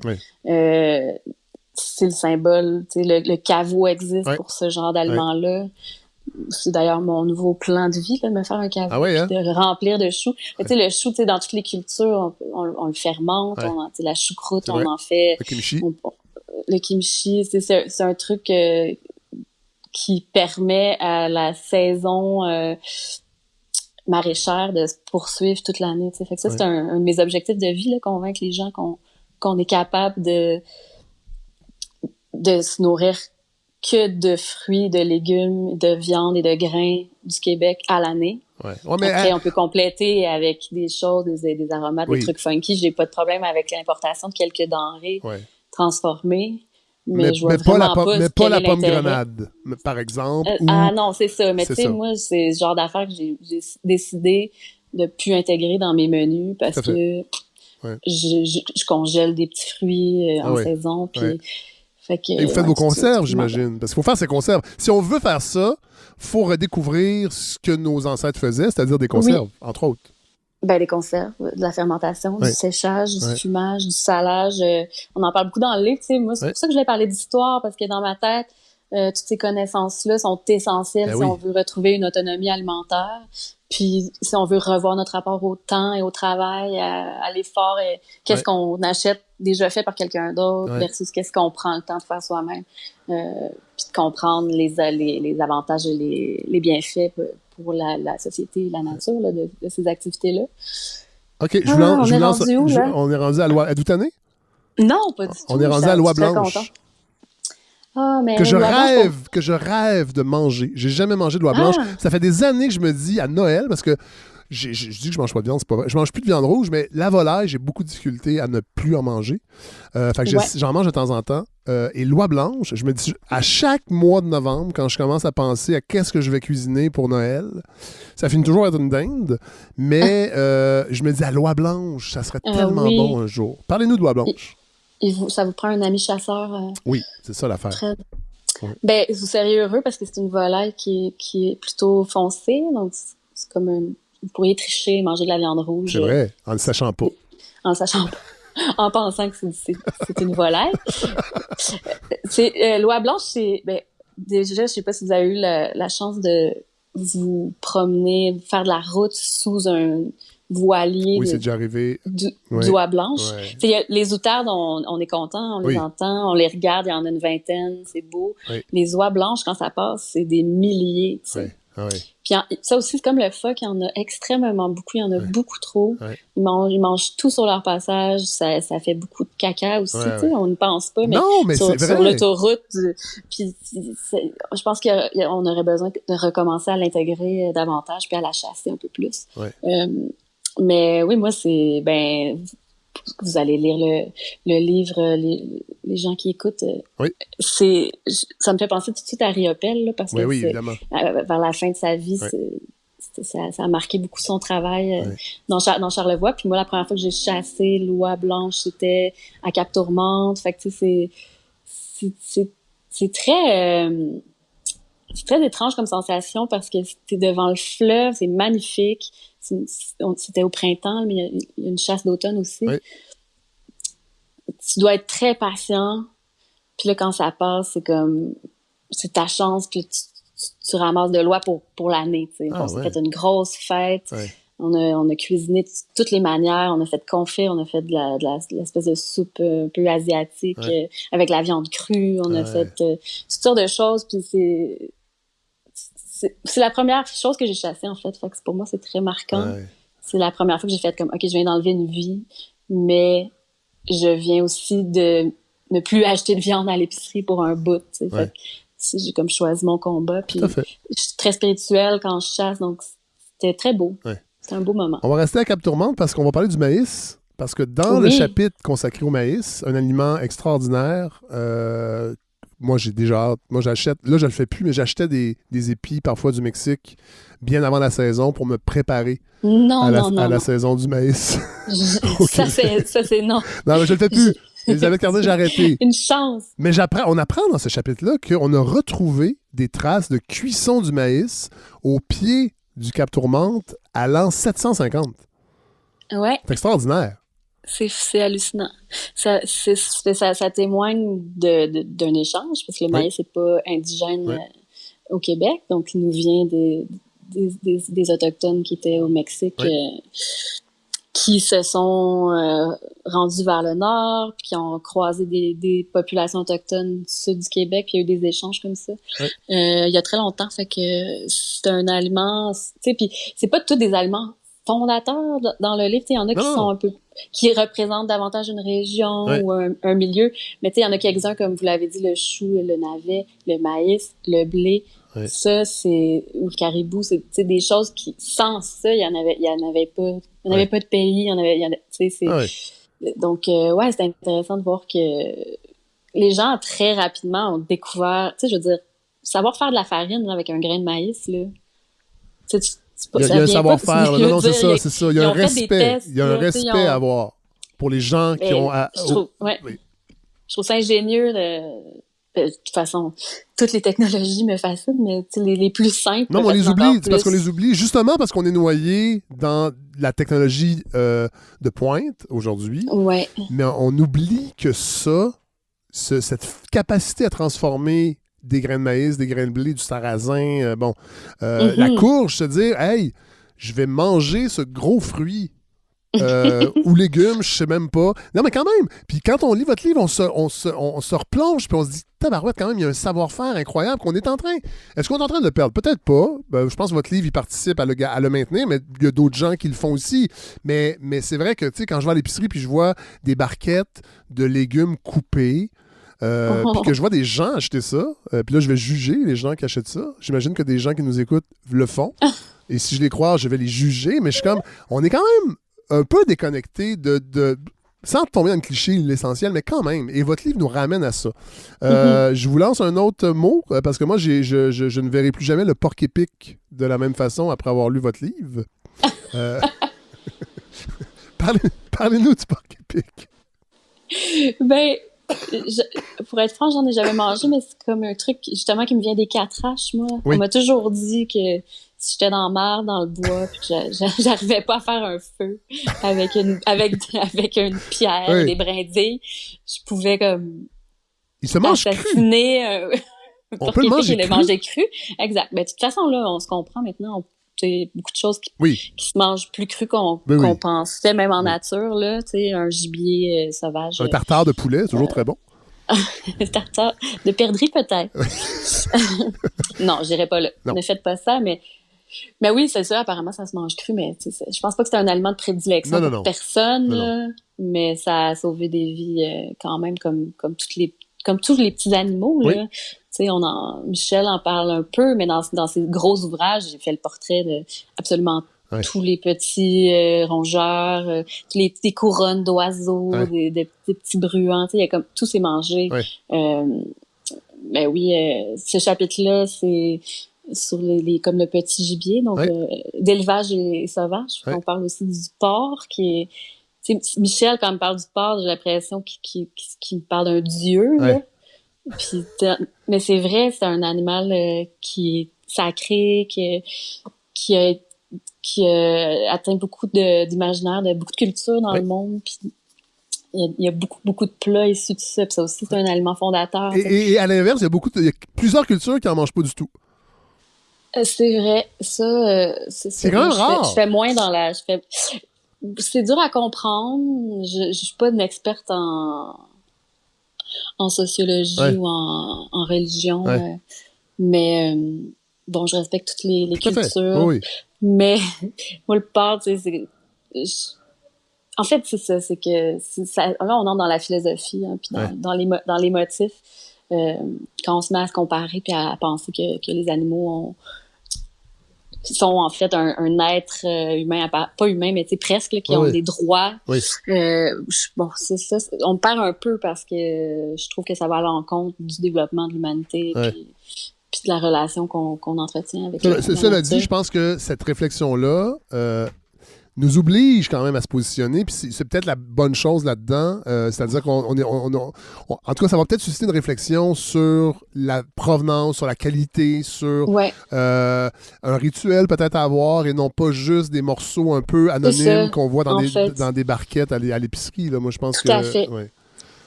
c'est le symbole. Le caveau existe pour ce genre d'aliments-là. C'est d'ailleurs mon nouveau plan de vie, là, de me faire un caveau, de remplir de choux. Mais le chou, dans toutes les cultures, on le fermente, la choucroute, on en fait... Le kimchi. Le kimchi, c'est un truc qui permet à la saison maraîchère de se poursuivre toute l'année. Fait que ça, c'est un de mes objectifs de vie, là, convaincre les gens qu'on est capable de se nourrir que de fruits, de légumes, de viande et de grains du Québec à l'année. Après, on peut compléter avec des choses, des aromates, des trucs funky. J'ai pas de problème avec l'importation de quelques denrées transformées. Mais je vois vraiment pas la pomme grenade, par exemple. Ah non, c'est ça. Mais tu sais, moi, c'est ce genre d'affaires que j'ai décidé de plus intégrer dans mes menus parce que je congèle des petits fruits en saison. Puis... Et vous faites vos conserves, j'imagine. Parce qu'il faut faire ces conserves. Si on veut faire ça, il faut redécouvrir ce que nos ancêtres faisaient, c'est-à-dire des conserves, entre autres. Ben, des conserves, de la fermentation, du séchage, du fumage, du salage. On en parle beaucoup dans le livre, tu sais. Moi, c'est pour ça que je voulais parler d'histoire, parce que dans ma tête, toutes ces connaissances-là sont essentielles si on veut retrouver une autonomie alimentaire. Puis si on veut revoir notre rapport au temps et au travail, à l'effort, et qu'est-ce qu'on achète déjà fait par quelqu'un d'autre versus qu'est-ce qu'on prend le temps de faire soi-même. Puis de comprendre les avantages et les bienfaits pour la société et la nature là, de ces activités-là. OK, on est rendu à loi. Êtes-vous tanné? Non, pas du tout. On est rendu à loi blanche. Mais que je rêve de manger. J'ai jamais mangé de loi blanche. Ça fait des années que je me dis à Noël, parce que je dis que je mange pas de viande, c'est pas vrai. Je mange plus de viande rouge, mais la volaille, j'ai beaucoup de difficulté à ne plus en manger. Fait que j'en mange de temps en temps. Et loi blanche, je me dis, à chaque mois de novembre, quand je commence à penser à qu'est-ce que je vais cuisiner pour Noël, ça finit toujours être une dinde, mais je me dis, à loi blanche, ça serait tellement bon un jour. Parlez-nous de loi blanche. Ça vous prend un ami chasseur? Oui, c'est ça l'affaire. Ben, vous seriez heureux parce que c'est une volaille qui est plutôt foncée, donc c'est comme vous pourriez tricher, manger de la viande rouge. C'est vrai, en ne sachant pas. En ne sachant pas. En pensant que c'est une volaille. Loi blanche, déjà, je sais pas si vous avez eu la chance de vous promener, faire de la route sous un voilier. Oui, c'est déjà arrivé. D'oie blanche. Ouais. Les outardes, on est content, on les entend, on les regarde, il y en a une vingtaine, c'est beau. Oui. Les oies blanches, quand ça passe, c'est des milliers. Tu sais. Puis ça aussi, c'est comme le phoque, il y en a extrêmement beaucoup, il y en a beaucoup trop. Ils mangent tout sur leur passage, ça fait beaucoup de caca aussi, tu sais, on ne pense pas, mais, sur l'autoroute. Puis je pense qu'on aurait besoin de recommencer à l'intégrer davantage puis à la chasser un peu plus. Mais oui, moi, vous allez lire le livre, les gens qui écoutent. Ça me fait penser tout de suite à Riopelle, là, parce que évidemment. Vers la fin de sa vie, ça a marqué beaucoup son travail dans Charlevoix. Puis moi, la première fois que j'ai chassé l'oie blanche, c'était à Cap-Tourmente. Fait que tu sais, c'est très étrange comme sensation parce que t'es devant le fleuve, c'est magnifique. C'était au printemps, mais il y a une chasse d'automne aussi. Tu dois être très patient. Puis là, quand ça passe, c'est ta chance. Puis tu ramasses de l'oie pour l'année. On s'est fait une grosse fête. On a cuisiné de toutes les manières. On a fait confit, on a fait de l'espèce de soupe un peu asiatique avec la viande crue. On a fait toutes sortes de choses. Puis c'est la première chose que j'ai chassée, en fait. Fait que pour moi, c'est très marquant. C'est la première fois que j'ai fait comme, OK, je viens d'enlever une vie, mais je viens aussi de ne plus acheter de viande à l'épicerie pour un bout. Fait que j'ai comme choisi mon combat. Puis je suis très spirituelle quand je chasse, donc c'était très beau. C'était un beau moment. On va rester à Cap-Tourmente parce qu'on va parler du maïs. Parce que dans le chapitre consacré au maïs, un aliment extraordinaire, moi, j'ai déjà hâte. Moi, j'achète... Là, je le fais plus, mais j'achetais des épis, parfois du Mexique, bien avant la saison pour me préparer à la saison du maïs. Ça, c'est non. Non, mais je le fais plus. Elisabeth Cardin, j'ai arrêté. Une chance. Mais on apprend dans ce chapitre-là qu'on a retrouvé des traces de cuisson du maïs au pied du Cap Tourmente à l'an 750. Ouais. C'est extraordinaire. C'est hallucinant. Ça témoigne d'un échange, parce que le maïs n'est pas indigène au Québec, donc il nous vient des Autochtones qui étaient au Mexique, qui se sont rendus vers le nord, puis qui ont croisé des populations autochtones du sud du Québec, puis il y a eu des échanges comme ça. Il y a très longtemps, fait que c'est un aliment, tu sais, puis c'est pas tous des aliments fondateurs dans le livre, il y en a qui sont un peu, qui représentent davantage une région ou un milieu, mais tu sais, il y en a quelques-uns, comme vous l'avez dit, le chou, le navet, le maïs, le blé, ça, c'est, ou le caribou, c'est des choses qui, sans ça, il y en avait pas, il n'y en avait pas de pays, tu sais, donc, c'est intéressant de voir que les gens, très rapidement, ont découvert, tu sais, je veux dire, savoir faire de la farine, là, avec un grain de maïs, là, tu sais, il y a un savoir-faire. Non, c'est ça. Il y a un respect. Il y a un respect à avoir pour les gens qui ont... Je trouve ça ingénieux. De toute façon, toutes les technologies me fascinent, mais les plus simples... Non, on les oublie. C'est parce qu'on les oublie, justement parce qu'on est noyé dans la technologie de pointe aujourd'hui. Mais on oublie que cette capacité à transformer des grains de maïs, des grains de blé, du sarrasin, la courge, se dire, hey, je vais manger ce gros fruit. Ou légumes, je sais même pas. Non, mais quand même. Puis quand on lit votre livre, on se replonge, puis on se dit, tabarouette, quand même, il y a un savoir-faire incroyable qu'on est en train. Est-ce qu'on est en train de le perdre? Peut-être pas. Je pense que votre livre, il participe à le maintenir, mais il y a d'autres gens qui le font aussi. Mais c'est vrai que, tu sais, quand je vais à l'épicerie, puis je vois des barquettes de légumes coupés, puis que je vois des gens acheter ça, puis là, je vais juger les gens qui achètent ça. J'imagine que des gens qui nous écoutent le font. Et si je les croise, je vais les juger, mais je suis comme, on est quand même un peu déconnecté sans tomber dans le cliché, l'essentiel, mais quand même. Et votre livre nous ramène à ça. Je vous lance un autre mot, parce que moi, je ne verrai plus jamais le porc-épic de la même façon après avoir lu votre livre. Parlez-nous du porc-épic. Ben, pour être franc, j'en ai jamais mangé, mais c'est comme un truc, justement, qui me vient des 4H, moi. Oui. On m'a toujours dit que si j'étais dans la mer, dans le bois, puis que j'arrivais pas à faire un feu avec une pierre, oui, des brindilles, je pouvais comme il se mange assassiner on peut le manger cru. Exact. Ben, de toute façon, là, on se comprend maintenant. C'est beaucoup de choses qui se mangent plus cru qu'on pensait, même en nature, là. Tu sais, un gibier sauvage. Un tartare de poulet, toujours très bon. Un tartare de perdrix, peut-être. Non, j'irai pas là. Non. Ne faites pas ça, mais oui, c'est ça, apparemment, ça se mange cru, mais je pense pas que c'est un aliment de prédilection pour personne, là, mais ça a sauvé des vies quand même, comme tous les petits animaux, là. Oui. Tu sais, Michel en parle un peu, mais dans ses gros ouvrages, j'ai fait le portrait de absolument tous les petits rongeurs, tous les petits couronnes d'oiseaux, des petits bruants, tu sais, il y a comme tout c'est mangé. Mais oui, ce chapitre-là, c'est sur comme le petit gibier, donc d'élevage et sauvage. On parle aussi du porc, qui est... Tu sais, Michel, quand il me parle du porc, j'ai l'impression qu'il me parle d'un dieu, là. Puis, mais c'est vrai, c'est un animal qui est sacré, qui a atteint beaucoup d'imaginaire, de beaucoup de culture dans le monde. Puis il y a beaucoup de plats issus de ça. Puis ça aussi, c'est un aliment fondateur. Et à l'inverse, il y a plusieurs cultures qui n'en mangent pas du tout. C'est vrai. Ça, c'est quand même rare. Je fais moins dans la... C'est dur à comprendre. Je suis pas une experte en sociologie ou en religion. Mais bon, je respecte toutes les cultures. Oui. Mais moi, le porc, tu sais, en fait, c'est ça, c'est que là, on entre dans la philosophie, hein, puis dans les motifs. Quand on se met à se comparer puis à penser que les animaux sont en fait un être humain, pas humain, mais tu sais, presque, là, qui ont des droits. Oui. Bon, c'est ça. On perd un peu parce que je trouve que ça va à l'encontre du développement de l'humanité puis de la relation qu'on entretient avec Cela dit, je pense que cette réflexion-là nous oblige quand même à se positionner, puis c'est peut-être la bonne chose là-dedans, c'est-à-dire en tout cas, ça va peut-être susciter une réflexion sur la provenance, sur la qualité, sur un rituel peut-être à avoir, et non pas juste des morceaux un peu anonymes qu'on voit dans des barquettes à l'épicerie, là. Moi, je pense Tout à fait.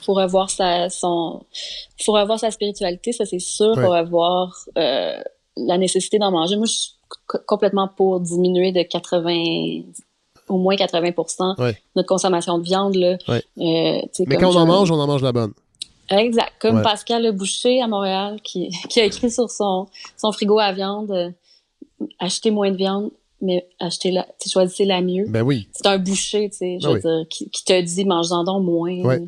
Faut revoir sa spiritualité, ça c'est sûr. Faut revoir la nécessité d'en manger. Moi, je suis complètement pour diminuer de au moins 80% notre consommation de viande, là. Mais quand on en mange la bonne. Exact. Comme Pascal Le Boucher à Montréal qui a écrit sur son frigo à viande, achetez moins de viande, mais choisissez la mieux. Ben oui. C'est un boucher, tu sais, je veux dire, qui te dit mange-en donc moins.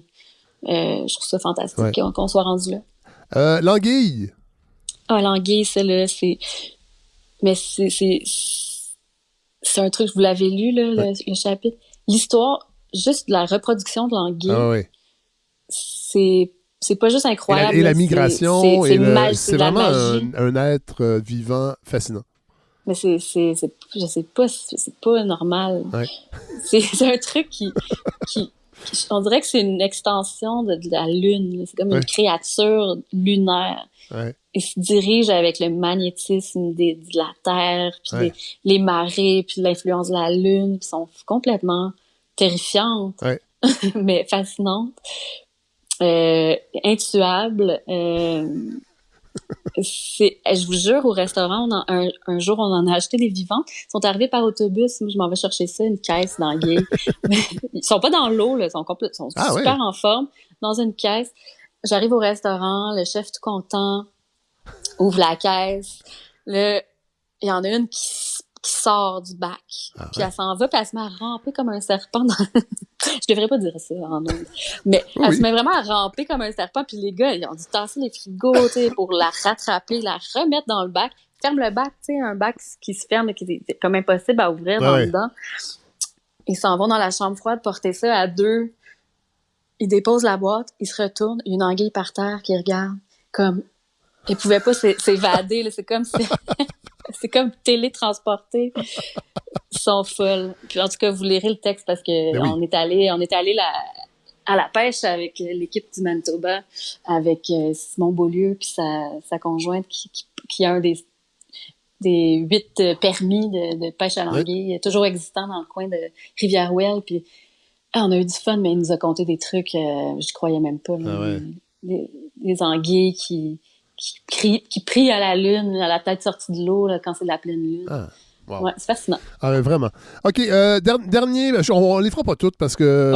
Je trouve ça fantastique qu'on soit rendu là. L'anguille. Ah, l'anguille, celle-là, mais c'est un truc, vous l'avez lu, là, le chapitre. L'histoire, juste de la reproduction de l'anguille, c'est pas juste incroyable. Et la migration, c'est vraiment un être vivant fascinant. Mais je sais pas, c'est pas normal. C'est un truc qui on dirait que c'est une extension de la Lune. C'est comme une créature lunaire. Il se dirige avec le magnétisme de la Terre, puis les marées, puis l'influence de la Lune, qui sont complètement terrifiantes, mais fascinantes, intuables. Je vous jure, au restaurant, un jour, on en a acheté des vivantes. Ils sont arrivés par autobus. Moi, je m'en vais chercher ça, une caisse d'anguilles. Ils sont pas dans l'eau, là. Ils sont super en forme. Dans une caisse. J'arrive au restaurant, le chef tout content ouvre la caisse. Là, il y en a une qui sort du bac. Puis elle s'en va, puis elle se met à ramper comme un serpent dans... Je devrais pas dire ça en ondes. Mais elle se met vraiment à ramper comme un serpent, puis les gars, ils ont dû tasser les frigos, tu sais, pour la rattraper, la remettre dans le bac. Ils ferment le bac, tu sais, un bac qui se ferme et qui est comme impossible à ouvrir dans dedans. Ils s'en vont dans la chambre froide, porter ça à deux. Ils déposent la boîte, ils se retournent, il y a une anguille par terre qui regarde, comme... Ils pouvaient pas s'évader, là. C'est comme c'est comme télétransporter. Ils sont folles. Puis en tout cas, vous lirez le texte parce que on est allé à la pêche avec l'équipe du Manitoba, avec Simon Beaulieu puis sa conjointe qui a un des 8 permis de pêche à l'anguille, toujours existant dans le coin de Rivière-Ouelle. Puis on a eu du fun, mais il nous a conté des trucs, je croyais même pas. Là, les anguilles qui prient à la lune, à la tête sortie de l'eau, là, quand c'est de la pleine lune. Wow. Ouais, c'est fascinant. Vraiment. OK, dernier, on les fera pas toutes parce que...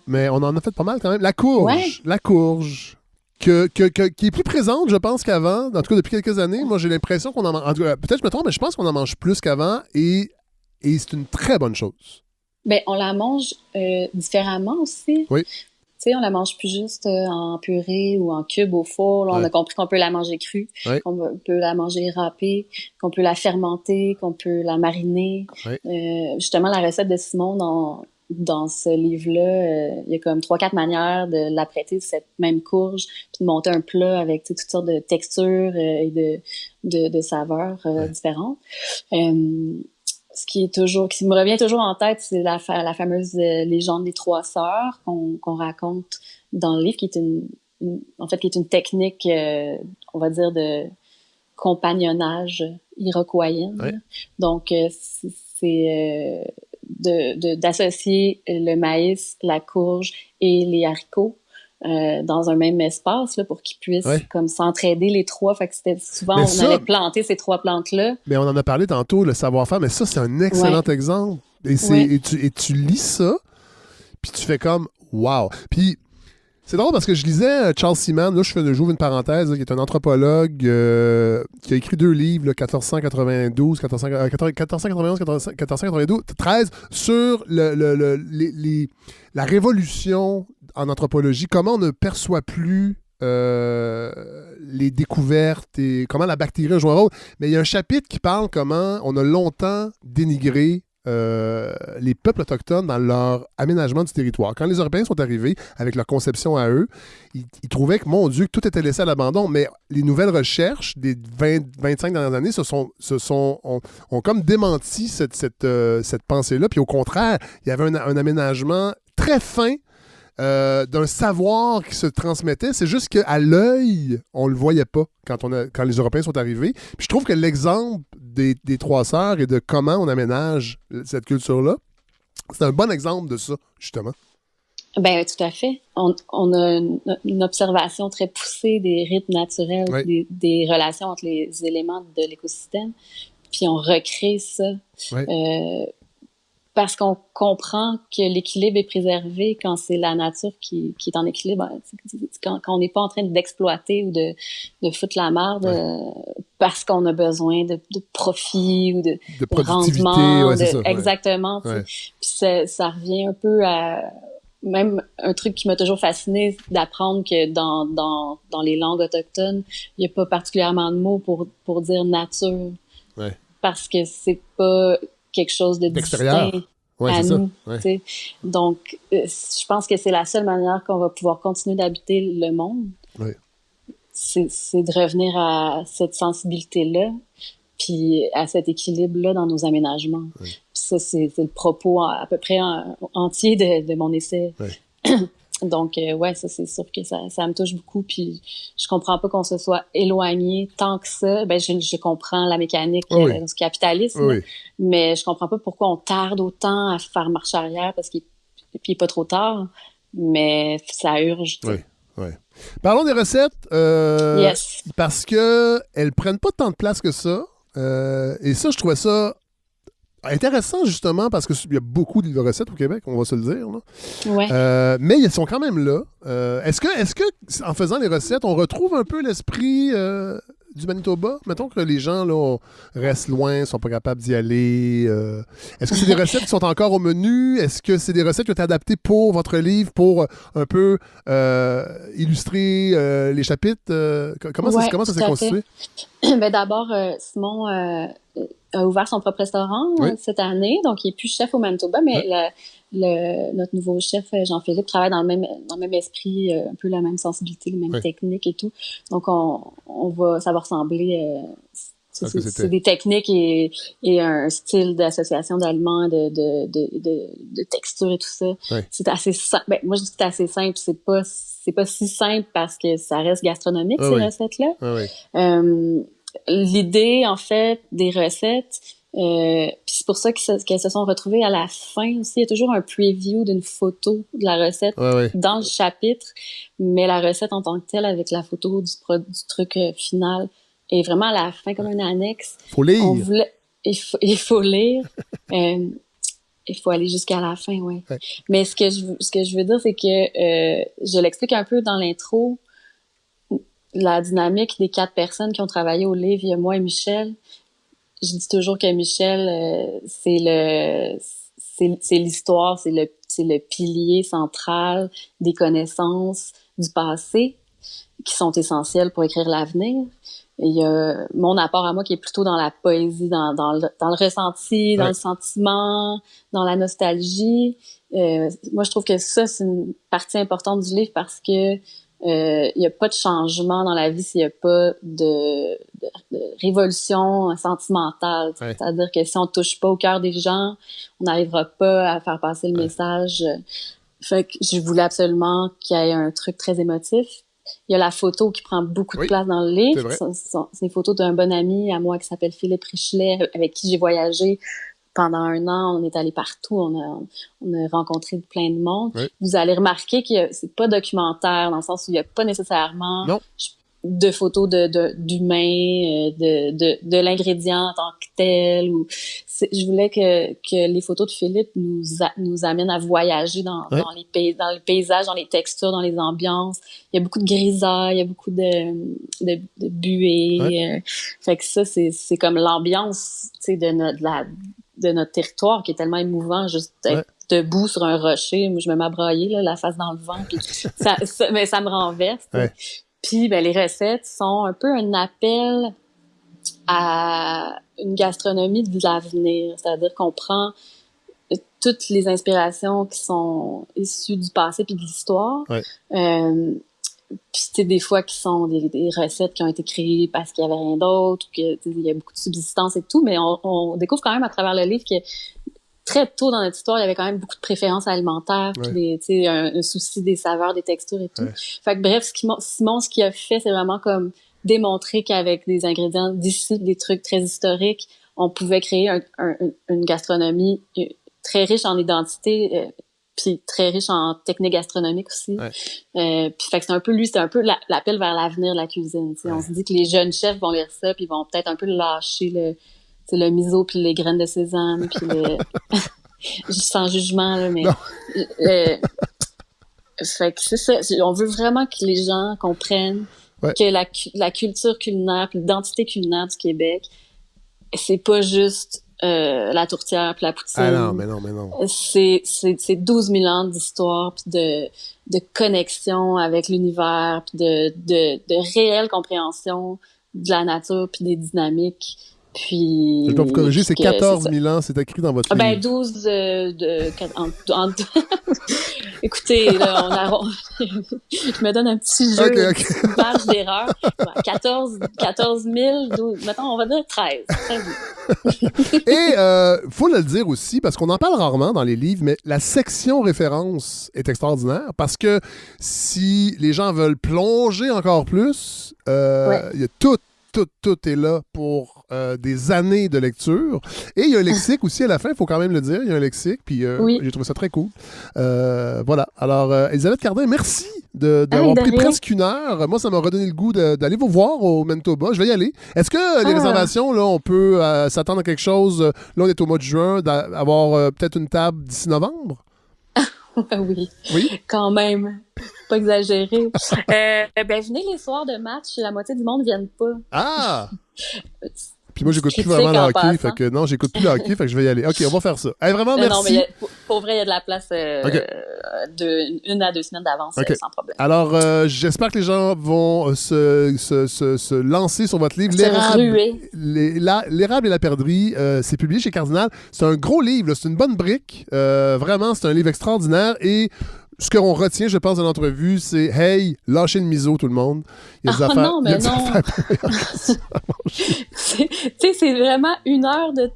Mais on en a fait pas mal quand même. La courge. Ouais. La courge. Qui est plus présente, je pense, qu'avant. En tout cas, depuis quelques années. Moi, j'ai l'impression qu'on en mange... Peut-être je me trompe, mais je pense qu'on en mange plus qu'avant et c'est une très bonne chose. Ben, on la mange différemment aussi. Oui. Tu sais, on la mange plus juste en purée ou en cube au four. Là, on a compris qu'on peut la manger crue, qu'on peut la manger râpée, qu'on peut la fermenter, qu'on peut la mariner. Justement, la recette de Simon dans ce livre-là, il y a comme 3-4 manières de l'apprêter, cette même courge, puis de monter un plat avec toutes sortes de textures et de saveurs différentes. Ce qui me revient toujours en tête, c'est la fameuse légende des 3 sœurs qu'on raconte dans le livre, qui est une technique, on va dire, de compagnonnage iroquoienne. Donc, c'est d'associer le maïs, la courge et les haricots dans un même espace là, pour qu'ils puissent comme s'entraider les 3. Fait que c'était souvent, allait planter ces 3 plantes-là. Mais on en a parlé tantôt, le savoir-faire, mais ça, c'est un excellent exemple. Et tu lis ça, puis tu fais comme « wow ». Puis c'est drôle parce que je lisais Charles Seaman, là j'ouvre une parenthèse, qui est un anthropologue qui a écrit 2 livres, là, 1492, 13, sur la révolution en anthropologie, comment on ne perçoit plus les découvertes et comment la bactérie a joué un rôle. Mais il y a un chapitre qui parle comment on a longtemps dénigré les peuples autochtones dans leur aménagement du territoire. Quand les Européens sont arrivés avec leur conception à eux, ils trouvaient que, mon Dieu, que tout était laissé à l'abandon. Mais les nouvelles recherches des 20-25 dernières années ont comme démenti cette pensée-là. Puis au contraire, il y avait un aménagement très fin d'un savoir qui se transmettait. C'est juste qu'à l'œil, on le voyait pas quand les Européens sont arrivés. Puis je trouve que l'exemple des 3 sœurs et de comment on aménage cette culture-là, c'est un bon exemple de ça, justement. Ben tout à fait. On a une observation très poussée des rythmes naturels, des relations entre les éléments de l'écosystème, puis on recrée ça. Parce qu'on comprend que l'équilibre est préservé quand c'est la nature qui est en équilibre. Quand on n'est pas en train d'exploiter ou de foutre la merde parce qu'on a besoin de profit ou de rendement. Exactement. Puis ça revient un peu à... Même un truc qui m'a toujours fasciné, d'apprendre que dans les langues autochtones, il n'y a pas particulièrement de mots pour dire nature. Parce que c'est pas quelque chose de distinct à nous. Donc, je pense que c'est la seule manière qu'on va pouvoir continuer d'habiter le monde. C'est de revenir à cette sensibilité-là, puis à cet équilibre-là dans nos aménagements. Ça, c'est le propos à peu près entier de mon essai. Donc, ça, c'est sûr que ça me touche beaucoup, puis je comprends pas qu'on se soit éloigné tant que ça. Ben, je comprends la mécanique du capitalisme, mais je comprends pas pourquoi on tarde autant à faire marche arrière, parce qu'il est pas trop tard, mais ça urge. Ouais. Parlons des recettes. Yes. Parce qu'elles prennent pas tant de place que ça. Et ça, je trouvais ça intéressant, justement, parce qu'il y a beaucoup de recettes au Québec, on va se le dire. Là. Ouais. Mais ils sont quand même là. Est-ce que, en faisant les recettes, on retrouve un peu l'esprit du Manitoba? Mettons que les gens là, restent loin, sont pas capables d'y aller. Est-ce que c'est des recettes qui sont encore au menu? Est-ce que c'est des recettes qui ont été adaptées pour votre livre, pour un peu illustrer les chapitres? Comment ça s'est constitué? Ben, d'abord, Simon a ouvert son propre restaurant cette année, donc il n'est plus chef au Manitoba, mais notre nouveau chef, Jean-Philippe, travaille dans le même esprit, un peu la même sensibilité, les mêmes techniques et tout. Donc, ça va ressembler... c'est des techniques et un style d'association d'aliments, de texture et tout ça. Ouais. C'est assez simple. Ben, moi, je dis que c'est assez simple. C'est pas si simple parce que ça reste gastronomique, ces recettes-là. L'idée, en fait, des recettes, puis c'est pour ça qu'elles se sont retrouvées à la fin aussi. Il y a toujours un preview d'une photo de la recette dans le chapitre, mais la recette en tant que telle, avec la photo du truc final, est vraiment à la fin comme une annexe. Faut lire. Il faut lire. Il faut aller jusqu'à la fin, ouais. Mais ce que je veux dire, c'est que je l'explique un peu dans l'intro. La dynamique des 4 personnes qui ont travaillé au livre, il y a moi et Michel. Je dis toujours que Michel, c'est l'histoire, c'est le pilier central des connaissances du passé qui sont essentielles pour écrire l'avenir. Il y a mon apport à moi qui est plutôt dans la poésie, dans le ressenti, dans le sentiment, dans la nostalgie. Moi, je trouve que ça, c'est une partie importante du livre parce que il y a pas de changement dans la vie s'il y a pas de révolution sentimentale. C'est-à-dire que si on touche pas au cœur des gens, on n'arrivera pas à faire passer le message. Fait que je voulais absolument qu'il y ait un truc très émotif. Il y a la photo qui prend beaucoup de place dans le livre. C'est une photo d'un bon ami à moi qui s'appelle Philippe Richelet, avec qui j'ai voyagé pendant 1 an. On est allé partout, on a rencontré plein de monde. Vous allez remarquer que c'est pas documentaire, dans le sens où il y a pas nécessairement de photos d'humains, de l'ingrédient en tant que tel. Je voulais que les photos de Philippe nous amènent à voyager dans les paysages, dans les textures, dans les ambiances. Il y a beaucoup de grisailles, il y a beaucoup de buées. Fait que ça, c'est comme l'ambiance, tu sais, de notre territoire qui est tellement émouvant, juste être debout sur un rocher. Moi, je me mets à brailler, là, la face dans le vent, puis mais ça me renverse. Puis, ben, les recettes sont un peu un appel à une gastronomie de l'avenir. C'est-à-dire qu'on prend toutes les inspirations qui sont issues du passé puis de l'histoire. Puis, tu sais, des fois qui sont des recettes qui ont été créées parce qu'il y avait rien d'autre, ou que, il y a beaucoup de subsistance et tout, mais on découvre quand même à travers le livre que très tôt dans notre histoire, il y avait quand même beaucoup de préférences alimentaires, puis un souci des saveurs, des textures et tout. Fait que bref, Simon, ce qu'il a fait, c'est vraiment comme démontrer qu'avec des ingrédients d'ici, des trucs très historiques, on pouvait créer une gastronomie très riche en identité, puis très riche en techniques gastronomiques aussi. Puis fait que c'est un peu l'appel vers l'avenir de la cuisine. On se dit que les jeunes chefs vont lire ça, puis ils vont peut-être un peu lâcher le miso puis les graines de sésame puis sans jugement là, mais fait que c'est ça. On veut vraiment que les gens comprennent que la culture culinaire puis l'identité culinaire du Québec, c'est pas juste la tourtière puis la poutine. Ah non, mais non. C'est 12 000 ans d'histoire puis de connexion avec l'univers puis de réelle compréhension de la nature puis des dynamiques. Puis, je dois vous corriger, c'est 14 000 ans, c'est écrit dans votre livre. Ben 12 écoutez, là, je me donne un petit jeu, une marge d'erreur. 14 000, 12, mettons, on va dire 13. Et faut le dire aussi, parce qu'on en parle rarement dans les livres, mais la section référence est extraordinaire, parce que si les gens veulent plonger encore plus, il y a tout est là pour des années de lecture. Et il y a un lexique aussi à la fin, il faut quand même le dire. Il y a un lexique, puis j'ai trouvé ça très cool. Voilà. Alors, Elisabeth Cardin, merci d'avoir pris rien. presque une heure. Moi, ça m'a redonné le goût d'aller vous voir au Manitoba. Je vais y aller. Est-ce que les réservations, là, on peut s'attendre à quelque chose? Là, on est au mois de juin, d'avoir peut-être une table d'ici novembre? Oui. Oui? Quand même. Pas exagéré. Venez les soirs de match, la moitié du monde ne viennent pas. Ah! Puis moi, j'écoute plus Critique vraiment le en hockey. passant. Fait que non, j'écoute plus le hockey. Fait que je vais y aller. OK, on va faire ça. Hey, vraiment, merci. Non, mais pour vrai, il y a de la place une à 2 semaines d'avance, OK. sans problème. Alors, j'espère que les gens vont se lancer sur votre livre. L'érable et la perdrix, c'est publié chez Cardinal. C'est un gros livre, là. C'est une bonne brique. Vraiment, c'est un livre extraordinaire. Et ce qu'on retient, je pense, de l'entrevue, c'est « Hey, lâchez le miso, tout le monde. » Il y a des affaires... Non, mais non. C'est vraiment une heure de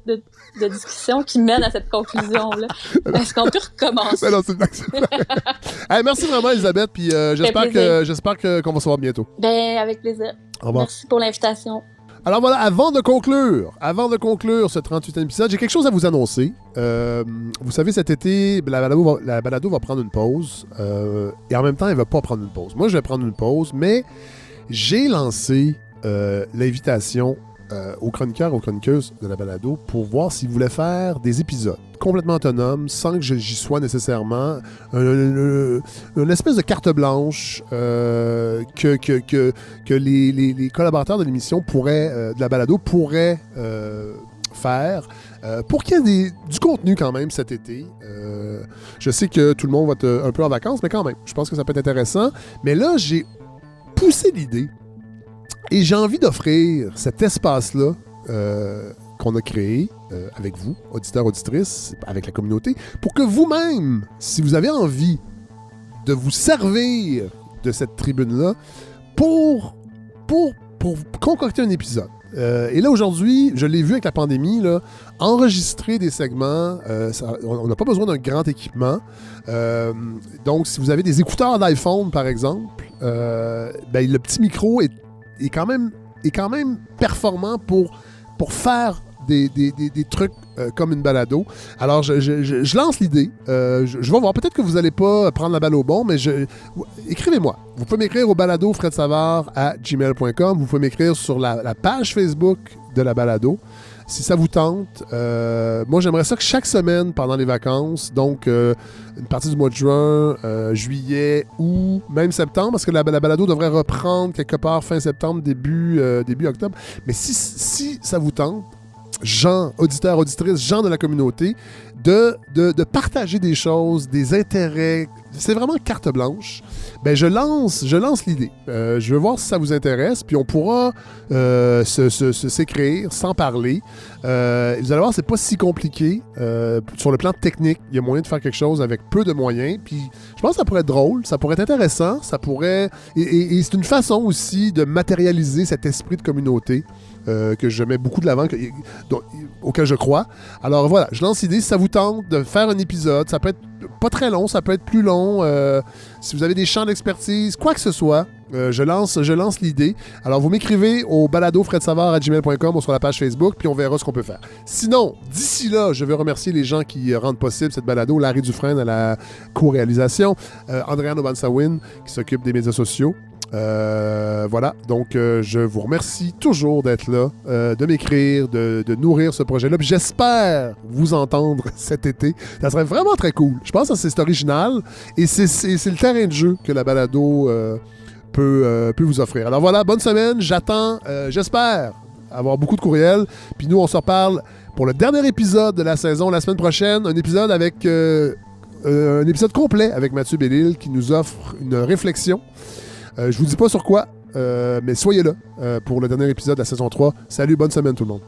discussion qui mène à cette conclusion-là. Est-ce qu'on peut recommencer? Non, c'est une blague. Hey, merci vraiment, Elisabeth. Puis j'espère qu'on va se voir bientôt. Avec plaisir. Au revoir. Merci pour l'invitation. Alors voilà, avant de conclure ce 38e épisode, j'ai quelque chose à vous annoncer. Vous savez, cet été, la balado va prendre une pause. Et en même temps, elle ne va pas prendre une pause. Moi, je vais prendre une pause, mais j'ai lancé l'invitation aux chroniqueurs, aux chroniqueuses de la balado pour voir s'ils voulaient faire des épisodes complètement autonomes, sans que j'y sois nécessairement. Une espèce de carte blanche que les collaborateurs de l'émission de la balado pourraient faire pour qu'il y ait du contenu quand même cet été. Je sais que tout le monde va être un peu en vacances, mais quand même, je pense que ça peut être intéressant. Mais là, j'ai poussé l'idée et j'ai envie d'offrir cet espace-là qu'on a créé avec vous, auditeurs, auditrices, avec la communauté, pour que vous-même, si vous avez envie de vous servir de cette tribune-là, pour concocter un épisode. Et là, aujourd'hui, je l'ai vu avec la pandémie, là, enregistrer des segments, on n'a pas besoin d'un grand équipement. Donc, si vous avez des écouteurs d'iPhone, par exemple, le petit micro est quand même performant pour faire des trucs comme une balado. Alors, je lance l'idée. Je vais voir. Peut-être que vous n'allez pas prendre la balle au bon, mais écrivez-moi. Vous pouvez m'écrire au baladofredsavard@gmail.com. Vous pouvez m'écrire sur la page Facebook de la balado. Si ça vous tente, moi, j'aimerais ça que chaque semaine, pendant les vacances, donc une partie du mois de juin, juillet, août, même septembre, parce que la balado devrait reprendre quelque part fin septembre, début octobre. Mais si ça vous tente, gens, auditeurs, auditrices, gens de la communauté, de partager des choses, des intérêts. C'est vraiment carte blanche. Je lance l'idée. Je veux voir si ça vous intéresse, puis on pourra s'écrire sans parler. Vous allez voir, c'est pas si compliqué. Sur le plan technique, il y a moyen de faire quelque chose avec peu de moyens, puis je pense que ça pourrait être drôle, ça pourrait être intéressant, ça pourrait... Et c'est une façon aussi de matérialiser cet esprit de communauté que je mets beaucoup de l'avant, auquel je crois. Alors voilà, je lance l'idée, si ça vous tente de faire un épisode, ça peut être pas très long, ça peut être plus long. Si vous avez des champs d'expertise, quoi que ce soit, je lance l'idée. Alors vous m'écrivez au baladofredsavard@gmail.com ou sur la page Facebook, puis on verra ce qu'on peut faire. Sinon, d'ici là, je veux remercier les gens qui rendent possible cette balado, Larry Dufresne à la co-réalisation, Andréane Obansawin qui s'occupe des médias sociaux. Voilà, donc je vous remercie toujours d'être là, de m'écrire, de nourrir ce projet-là. Puis j'espère vous entendre cet été. Ça serait vraiment très cool. Je pense que c'est original et c'est le terrain de jeu que la balado peut vous offrir. Alors voilà, bonne semaine. J'attends, j'espère avoir beaucoup de courriels. Puis nous, on se reparle pour le dernier épisode de la saison la semaine prochaine. Un épisode avec un épisode complet avec Mathieu Bellil qui nous offre une réflexion. Je vous dis pas sur quoi, mais soyez là pour le dernier épisode de la saison 3. Salut, bonne semaine tout le monde.